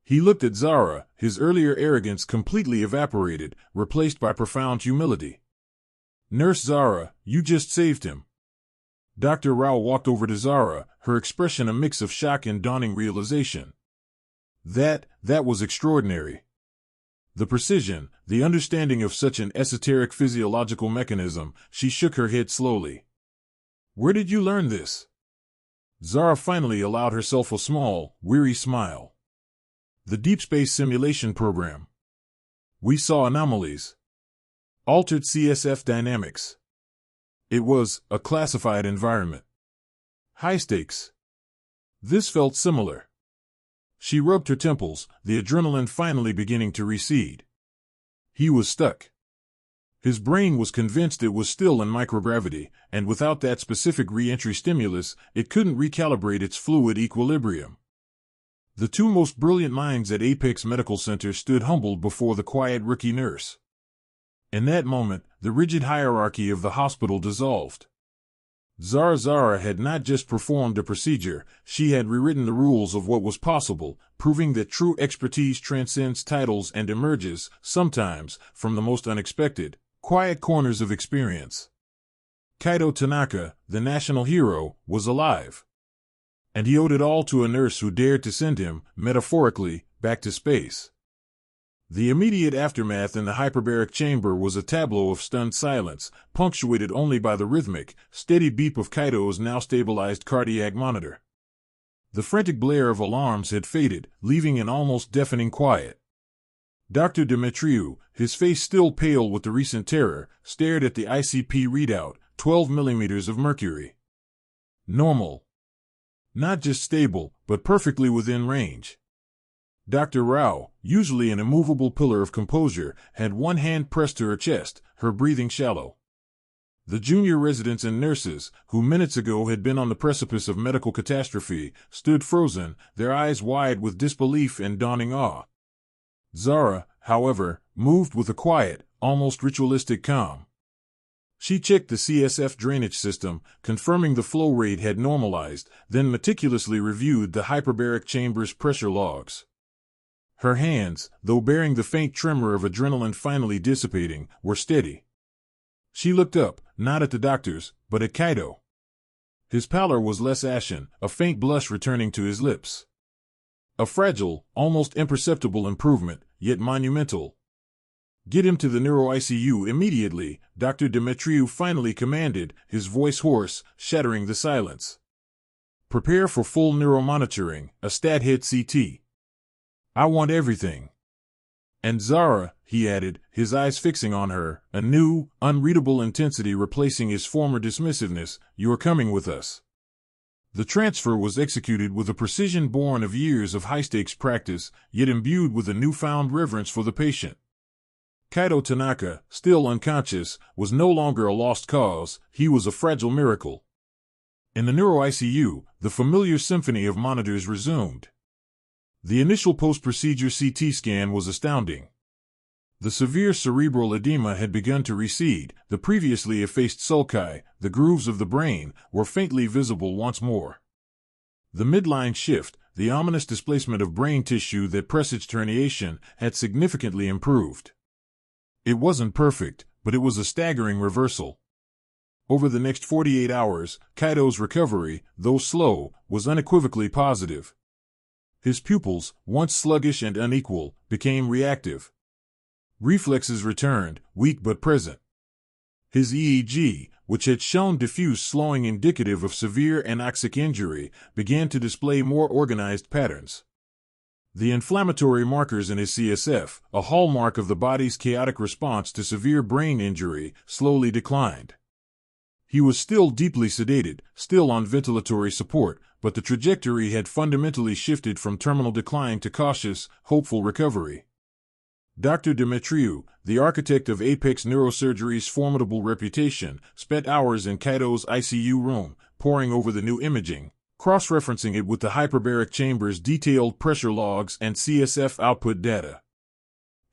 He looked at Zara, his earlier arrogance completely evaporated, replaced by profound humility. "Nurse Zara, you just saved him." Dr. Rao walked over to Zara, her expression a mix of shock and dawning realization. That was extraordinary. The precision, the understanding of such an esoteric physiological mechanism, she shook her head slowly. "Where did you learn this?" Zara finally allowed herself a small, weary smile. "The Deep Space Simulation Program. We saw anomalies. Altered CSF dynamics. It was a classified environment. High stakes." This felt similar. She rubbed her temples, the adrenaline finally beginning to recede. He was stuck. His brain was convinced it was still in microgravity, and without that specific re-entry stimulus, it couldn't recalibrate its fluid equilibrium. The two most brilliant minds at Apex Medical Center stood humbled before the quiet rookie nurse. In that moment, the rigid hierarchy of the hospital dissolved. Zara Zahra had not just performed a procedure, she had rewritten the rules of what was possible, proving that true expertise transcends titles and emerges, sometimes, from the most unexpected, quiet corners of experience. Kaito Tanaka, the national hero, was alive. And he owed it all to a nurse who dared to send him, metaphorically, back to space. The immediate aftermath in the hyperbaric chamber was a tableau of stunned silence, punctuated only by the rhythmic, steady beep of Kaito's now stabilized cardiac monitor. The frantic blare of alarms had faded, leaving an almost deafening quiet. Dr. Demetriou, his face still pale with the recent terror, stared at the ICP readout, 12 millimeters of mercury. Normal. Not just stable, but perfectly within range. Dr. Rao, usually an immovable pillar of composure, had one hand pressed to her chest, her breathing shallow. The junior residents and nurses, who minutes ago had been on the precipice of medical catastrophe, stood frozen, their eyes wide with disbelief and dawning awe. Zara, however, moved with a quiet, almost ritualistic calm. She checked the CSF drainage system, confirming the flow rate had normalized, then meticulously reviewed the hyperbaric chamber's pressure logs. Her hands, though bearing the faint tremor of adrenaline finally dissipating, were steady. She looked up, not at the doctors, but at Kaito. His pallor was less ashen, a faint blush returning to his lips. A fragile, almost imperceptible improvement, yet monumental. "Get him to the neuro-ICU immediately," Dr. Demetriou finally commanded, his voice hoarse, shattering the silence. "Prepare for full neuromonitoring, a stat-head CT. I want everything." "And Zara," he added, his eyes fixing on her, a new, unreadable intensity replacing his former dismissiveness, "you are coming with us." The transfer was executed with a precision born of years of high-stakes practice, yet imbued with a newfound reverence for the patient. Kaito Tanaka, still unconscious, was no longer a lost cause, he was a fragile miracle. In the neuro-ICU, the familiar symphony of monitors resumed. The initial post-procedure CT scan was astounding. The severe cerebral edema had begun to recede, the previously effaced sulci, the grooves of the brain, were faintly visible once more. The midline shift, the ominous displacement of brain tissue that presaged herniation, had significantly improved. It wasn't perfect, but it was a staggering reversal. Over the next 48 hours, Kaito's recovery, though slow, was unequivocally positive. His pupils, once sluggish and unequal, became reactive. Reflexes returned, weak but present. His EEG, which had shown diffuse slowing indicative of severe anoxic injury, began to display more organized patterns. The inflammatory markers in his CSF, a hallmark of the body's chaotic response to severe brain injury, slowly declined. He was still deeply sedated, still on ventilatory support, but the trajectory had fundamentally shifted from terminal decline to cautious, hopeful recovery. Dr. Demetriou, the architect of Apex Neurosurgery's formidable reputation, spent hours in Kaito's ICU room, poring over the new imaging, cross-referencing it with the hyperbaric chamber's detailed pressure logs and CSF output data.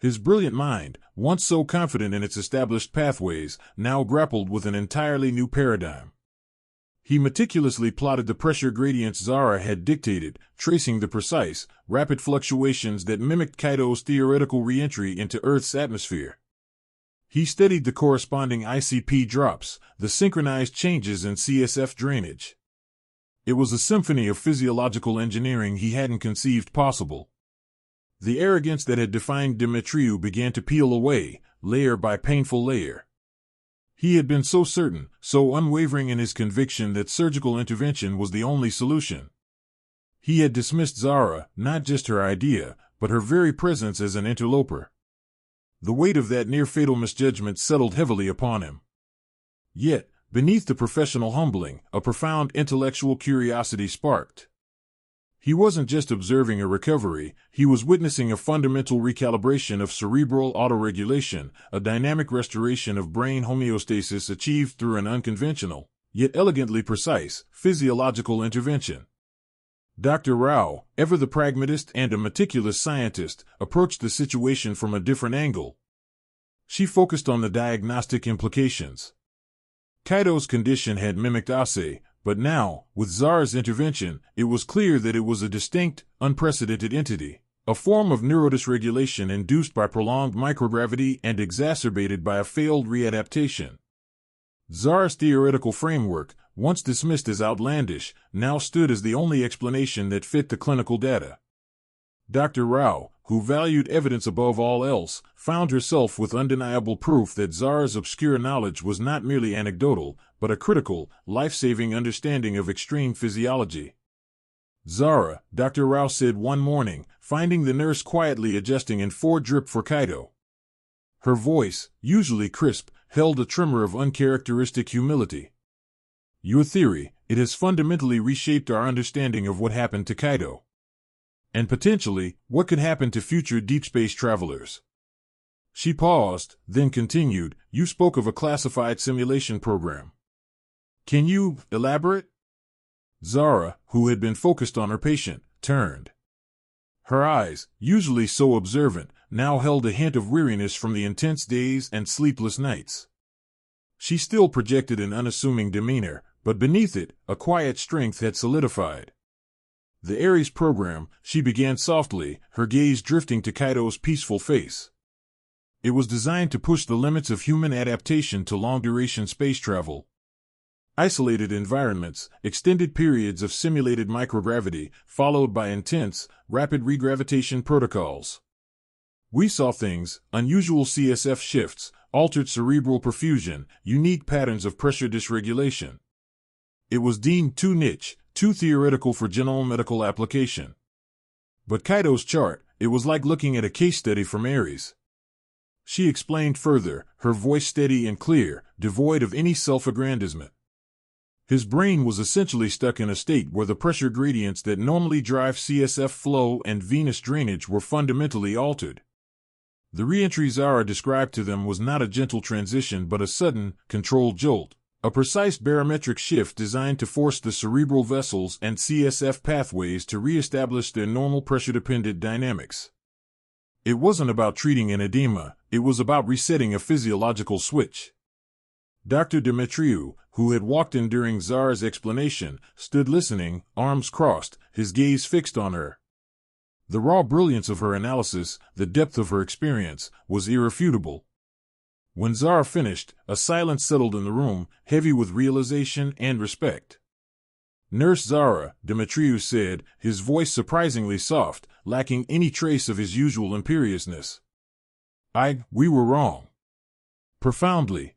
His brilliant mind, once so confident in its established pathways, now grappled with an entirely new paradigm. He meticulously plotted the pressure gradients Zara had dictated, tracing the precise, rapid fluctuations that mimicked Kaito's theoretical re-entry into Earth's atmosphere. He studied the corresponding ICP drops, the synchronized changes in CSF drainage. It was a symphony of physiological engineering he hadn't conceived possible. The arrogance that had defined Demetriou began to peel away, layer by painful layer. He had been so certain, so unwavering in his conviction that surgical intervention was the only solution. He had dismissed Zara, not just her idea, but her very presence as an interloper. The weight of that near-fatal misjudgment settled heavily upon him. Yet, beneath the professional humbling, a profound intellectual curiosity sparked. He wasn't just observing a recovery, he was witnessing a fundamental recalibration of cerebral autoregulation, a dynamic restoration of brain homeostasis achieved through an unconventional, yet elegantly precise, physiological intervention. Dr. Rao, ever the pragmatist and a meticulous scientist, approached the situation from a different angle. She focused on the diagnostic implications. Kaito's condition had mimicked ASE, but now, with Zara's intervention, it was clear that it was a distinct, unprecedented entity, a form of neurodysregulation induced by prolonged microgravity and exacerbated by a failed readaptation. Zara's theoretical framework, once dismissed as outlandish, now stood as the only explanation that fit the clinical data. Dr. Rao, who valued evidence above all else, found herself with undeniable proof that Zara's obscure knowledge was not merely anecdotal, but a critical, life-saving understanding of extreme physiology. Zara, Dr. Rao said one morning, finding the nurse quietly adjusting an 4-drip for Kaito. Her voice, usually crisp, held a tremor of uncharacteristic humility. Your theory, it has fundamentally reshaped our understanding of what happened to Kaito. And potentially, what could happen to future deep space travelers. She paused, then continued, you spoke of a classified simulation program. Can you elaborate? Zara, who had been focused on her patient, turned. Her eyes, usually so observant, now held a hint of weariness from the intense days and sleepless nights. She still projected an unassuming demeanor, but beneath it, a quiet strength had solidified. The Ares program, she began softly, her gaze drifting to Kaito's peaceful face. It was designed to push the limits of human adaptation to long-duration space travel. Isolated environments, extended periods of simulated microgravity, followed by intense, rapid regravitation protocols. We saw things, unusual CSF shifts, altered cerebral perfusion, unique patterns of pressure dysregulation. It was deemed too niche, too theoretical for general medical application. But Kaito's chart, it was like looking at a case study from Ares. She explained further, her voice steady and clear, devoid of any self-aggrandizement. His brain was essentially stuck in a state where the pressure gradients that normally drive CSF flow and venous drainage were fundamentally altered. The re-entry Zara described to them was not a gentle transition but a sudden, controlled jolt, a precise barometric shift designed to force the cerebral vessels and CSF pathways to re-establish their normal pressure-dependent dynamics. It wasn't about treating an edema, it was about resetting a physiological switch. Dr. Demetriou, who had walked in during Zara's explanation, stood listening, arms crossed, his gaze fixed on her. The raw brilliance of her analysis, the depth of her experience, was irrefutable. When Zara finished, a silence settled in the room, heavy with realization and respect. Nurse Zara, Demetriou said, his voice surprisingly soft, lacking any trace of his usual imperiousness. We were wrong. Profoundly.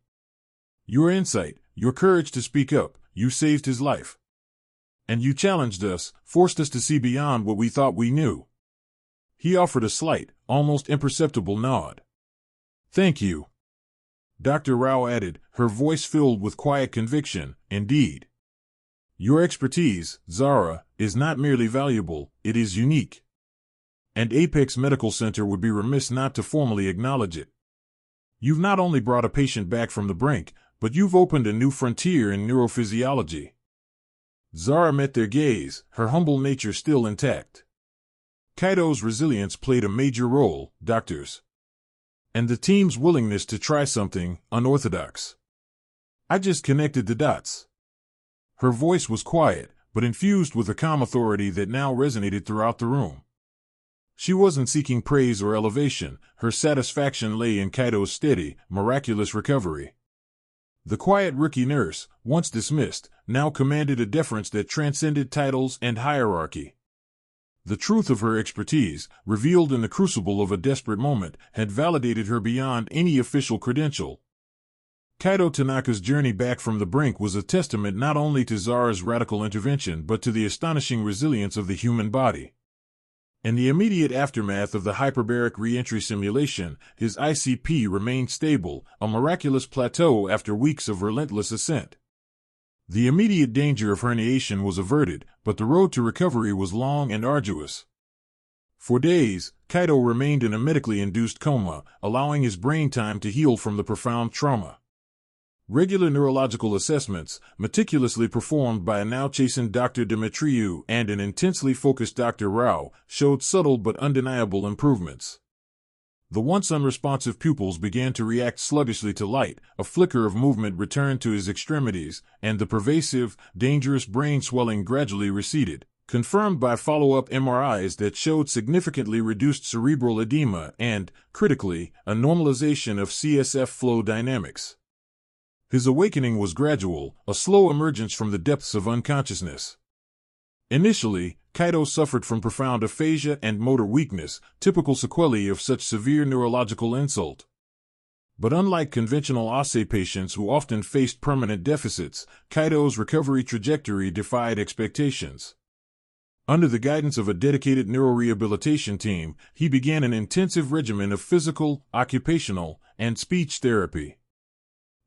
Your insight, your courage to speak up, you saved his life. And you challenged us, forced us to see beyond what we thought we knew. He offered a slight, almost imperceptible nod. "Thank you," Dr. Rao added, her voice filled with quiet conviction. "Indeed. Your expertise, Zara, is not merely valuable, it is unique. And Apex Medical Center would be remiss not to formally acknowledge it. You've not only brought a patient back from the brink, but you've opened a new frontier in neurophysiology." Zara met their gaze, her humble nature still intact. "Kaito's resilience played a major role, doctors. And the team's willingness to try something unorthodox. I just connected the dots." Her voice was quiet, but infused with a calm authority that now resonated throughout the room. She wasn't seeking praise or elevation, her satisfaction lay in Kaito's steady, miraculous recovery. The quiet rookie nurse, once dismissed, now commanded a deference that transcended titles and hierarchy. The truth of her expertise, revealed in the crucible of a desperate moment, had validated her beyond any official credential. Kaito Tanaka's journey back from the brink was a testament not only to Zara's radical intervention but to the astonishing resilience of the human body. In the immediate aftermath of the hyperbaric re-entry simulation, his ICP remained stable, a miraculous plateau after weeks of relentless ascent. The immediate danger of herniation was averted, but the road to recovery was long and arduous. For days, Kaito remained in a medically induced coma, allowing his brain time to heal from the profound trauma. Regular neurological assessments, meticulously performed by a now chastened Dr. Dimitriou and an intensely focused Dr. Rao, showed subtle but undeniable improvements. The once unresponsive pupils began to react sluggishly to light, a flicker of movement returned to his extremities, and the pervasive, dangerous brain swelling gradually receded, confirmed by follow-up MRIs that showed significantly reduced cerebral edema and, critically, a normalization of CSF flow dynamics. His awakening was gradual, a slow emergence from the depths of unconsciousness. Initially, Kaito suffered from profound aphasia and motor weakness, typical sequelae of such severe neurological insult. But unlike conventional OSSE patients who often faced permanent deficits, Kaito's recovery trajectory defied expectations. Under the guidance of a dedicated neurorehabilitation team, he began an intensive regimen of physical, occupational, and speech therapy.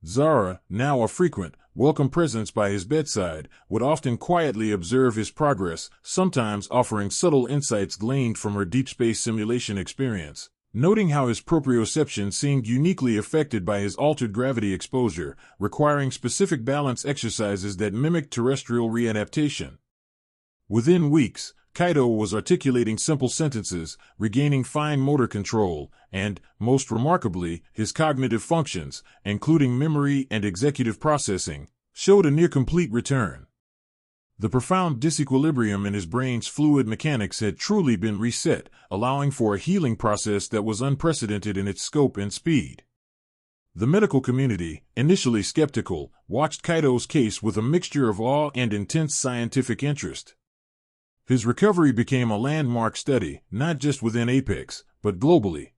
Zara, now a frequent, welcome presence by his bedside, would often quietly observe his progress, sometimes offering subtle insights gleaned from her deep space simulation experience, noting how his proprioception seemed uniquely affected by his altered gravity exposure, requiring specific balance exercises that mimicked terrestrial readaptation. Within weeks, Kaito was articulating simple sentences, regaining fine motor control, and, most remarkably, his cognitive functions, including memory and executive processing, showed a near-complete return. The profound disequilibrium in his brain's fluid mechanics had truly been reset, allowing for a healing process that was unprecedented in its scope and speed. The medical community, initially skeptical, watched Kaito's case with a mixture of awe and intense scientific interest. His recovery became a landmark study, not just within Apex, but globally.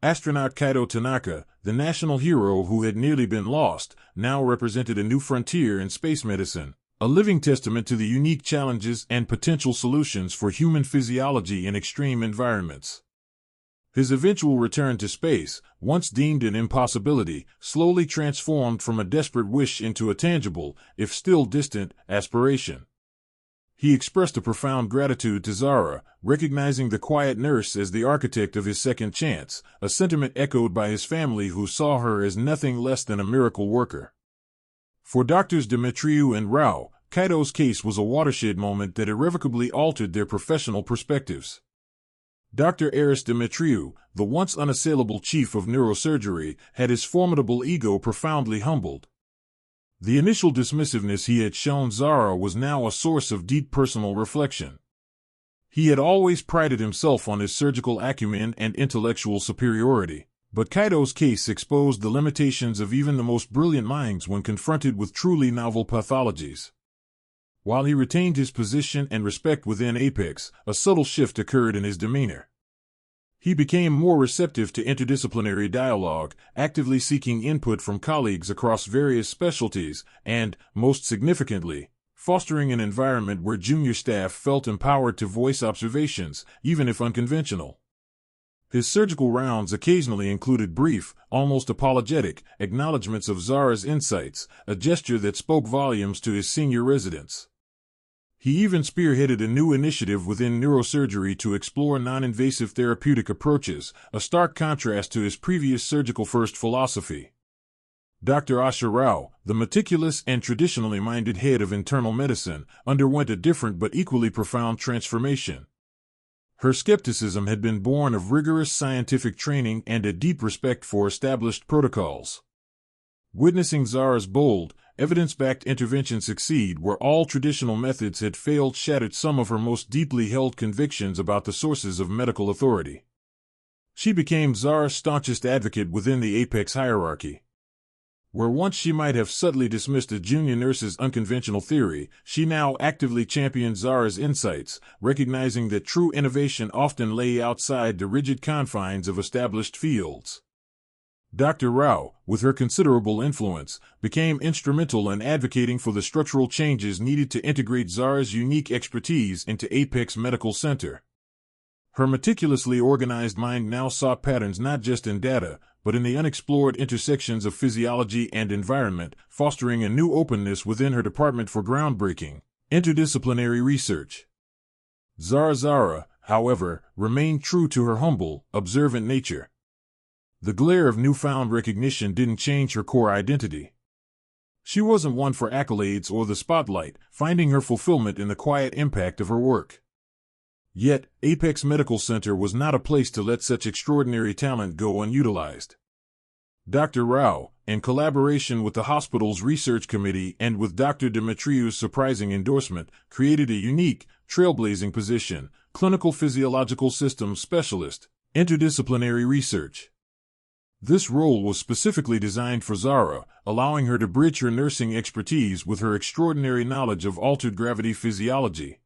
Astronaut Kaito Tanaka, the national hero who had nearly been lost, now represented a new frontier in space medicine, a living testament to the unique challenges and potential solutions for human physiology in extreme environments. His eventual return to space, once deemed an impossibility, slowly transformed from a desperate wish into a tangible, if still distant, aspiration. He expressed a profound gratitude to Zara, recognizing the quiet nurse as the architect of his second chance, a sentiment echoed by his family who saw her as nothing less than a miracle worker. For Doctors Dimitriou and Rao, Kaito's case was a watershed moment that irrevocably altered their professional perspectives. Dr. Aris Dimitriou, the once unassailable chief of neurosurgery, had his formidable ego profoundly humbled. The initial dismissiveness he had shown Zara was now a source of deep personal reflection. He had always prided himself on his surgical acumen and intellectual superiority, but Kaito's case exposed the limitations of even the most brilliant minds when confronted with truly novel pathologies. While he retained his position and respect within Apex, a subtle shift occurred in his demeanor. He became more receptive to interdisciplinary dialogue, actively seeking input from colleagues across various specialties, and, most significantly, fostering an environment where junior staff felt empowered to voice observations, even if unconventional. His surgical rounds occasionally included brief, almost apologetic, acknowledgments of Zara's insights, a gesture that spoke volumes to his senior residents. He even spearheaded a new initiative within neurosurgery to explore non-invasive therapeutic approaches, a stark contrast to his previous surgical-first philosophy. Dr. Asha Rao, the meticulous and traditionally minded head of internal medicine, underwent a different but equally profound transformation. Her skepticism had been born of rigorous scientific training and a deep respect for established protocols. Witnessing Zara's bold, evidence-backed intervention succeed where all traditional methods had failed shattered some of her most deeply held convictions about the sources of medical authority. She became Zara's staunchest advocate within the apex hierarchy. Where once she might have subtly dismissed a junior nurse's unconventional theory, she now actively championed Zara's insights, recognizing that true innovation often lay outside the rigid confines of established fields. Dr. Rao, with her considerable influence, became instrumental in advocating for the structural changes needed to integrate Zara's unique expertise into Apex Medical Center. Her meticulously organized mind now sought patterns not just in data, but in the unexplored intersections of physiology and environment, fostering a new openness within her department for groundbreaking, interdisciplinary research. Zara Zahra, however, remained true to her humble, observant nature. The glare of newfound recognition didn't change her core identity. She wasn't one for accolades or the spotlight, finding her fulfillment in the quiet impact of her work. Yet, Apex Medical Center was not a place to let such extraordinary talent go unutilized. Dr. Rao, in collaboration with the hospital's research committee and with Dr. Dimitriou's surprising endorsement, created a unique, trailblazing position, clinical physiological systems specialist, interdisciplinary research. This role was specifically designed for Zara, allowing her to bridge her nursing expertise with her extraordinary knowledge of altered gravity physiology.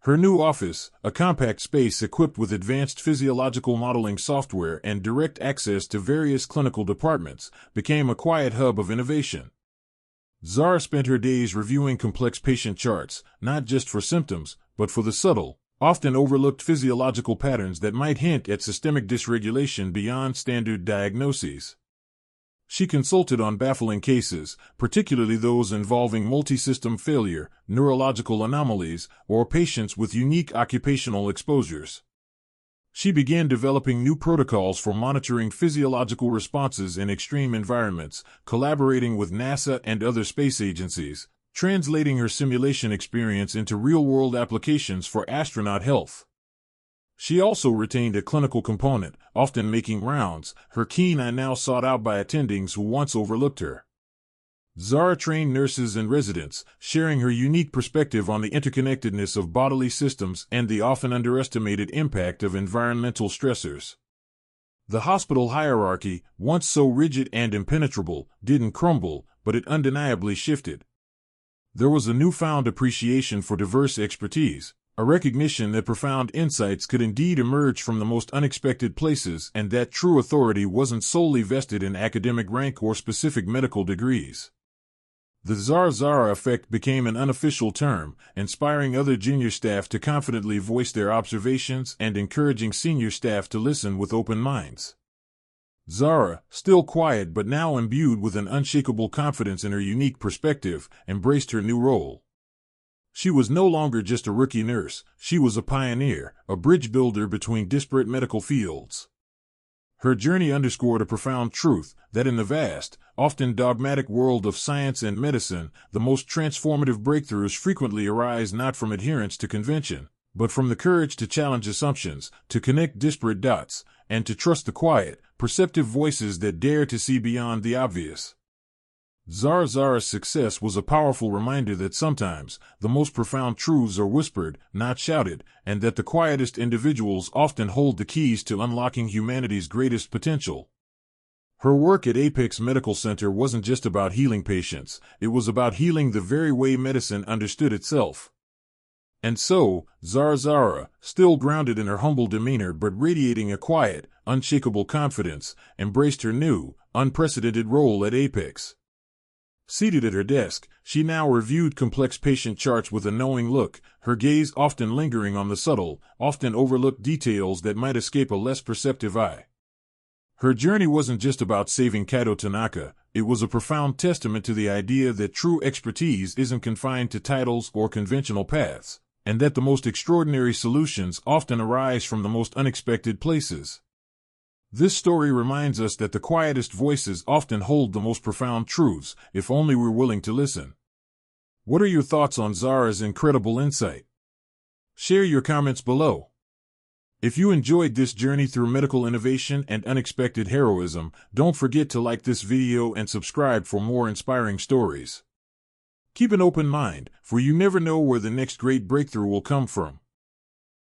Her new office, a compact space equipped with advanced physiological modeling software and direct access to various clinical departments, became a quiet hub of innovation. Zara spent her days reviewing complex patient charts, not just for symptoms, but for the subtle, often overlooked physiological patterns that might hint at systemic dysregulation beyond standard diagnoses. She consulted on baffling cases, particularly those involving multi-system failure, neurological anomalies, or patients with unique occupational exposures. She began developing new protocols for monitoring physiological responses in extreme environments, collaborating with NASA and other space agencies, translating her simulation experience into real-world applications for astronaut health. She also retained a clinical component, often making rounds, her keen eye now sought out by attendings who once overlooked her. Zara trained nurses and residents, sharing her unique perspective on the interconnectedness of bodily systems and the often underestimated impact of environmental stressors. The hospital hierarchy, once so rigid and impenetrable, didn't crumble, but it undeniably shifted. There was a newfound appreciation for diverse expertise, a recognition that profound insights could indeed emerge from the most unexpected places and that true authority wasn't solely vested in academic rank or specific medical degrees. The Zara Zahra effect became an unofficial term, inspiring other junior staff to confidently voice their observations and encouraging senior staff to listen with open minds. Zara, still quiet but now imbued with an unshakable confidence in her unique perspective, embraced her new role. She was no longer just a rookie nurse, she was a pioneer, a bridge builder between disparate medical fields. Her journey underscored a profound truth, that in the vast, often dogmatic world of science and medicine, the most transformative breakthroughs frequently arise not from adherence to convention, but from the courage to challenge assumptions, to connect disparate dots, and to trust the quiet, perceptive voices that dare to see beyond the obvious. Zara Zahra's success was a powerful reminder that sometimes, the most profound truths are whispered, not shouted, and that the quietest individuals often hold the keys to unlocking humanity's greatest potential. Her work at Apex Medical Center wasn't just about healing patients, it was about healing the very way medicine understood itself. And so, Zara Zahra, still grounded in her humble demeanor but radiating a quiet, unshakable confidence, embraced her new, unprecedented role at Apex. Seated at her desk, she now reviewed complex patient charts with a knowing look, her gaze often lingering on the subtle, often overlooked details that might escape a less perceptive eye. Her journey wasn't just about saving Kaito Tanaka, it was a profound testament to the idea that true expertise isn't confined to titles or conventional paths, and that the most extraordinary solutions often arise from the most unexpected places. This story reminds us that the quietest voices often hold the most profound truths, if only we're willing to listen. What are your thoughts on Zara's incredible insight? Share your comments below. If you enjoyed this journey through medical innovation and unexpected heroism, don't forget to like this video and subscribe for more inspiring stories. Keep an open mind, for you never know where the next great breakthrough will come from.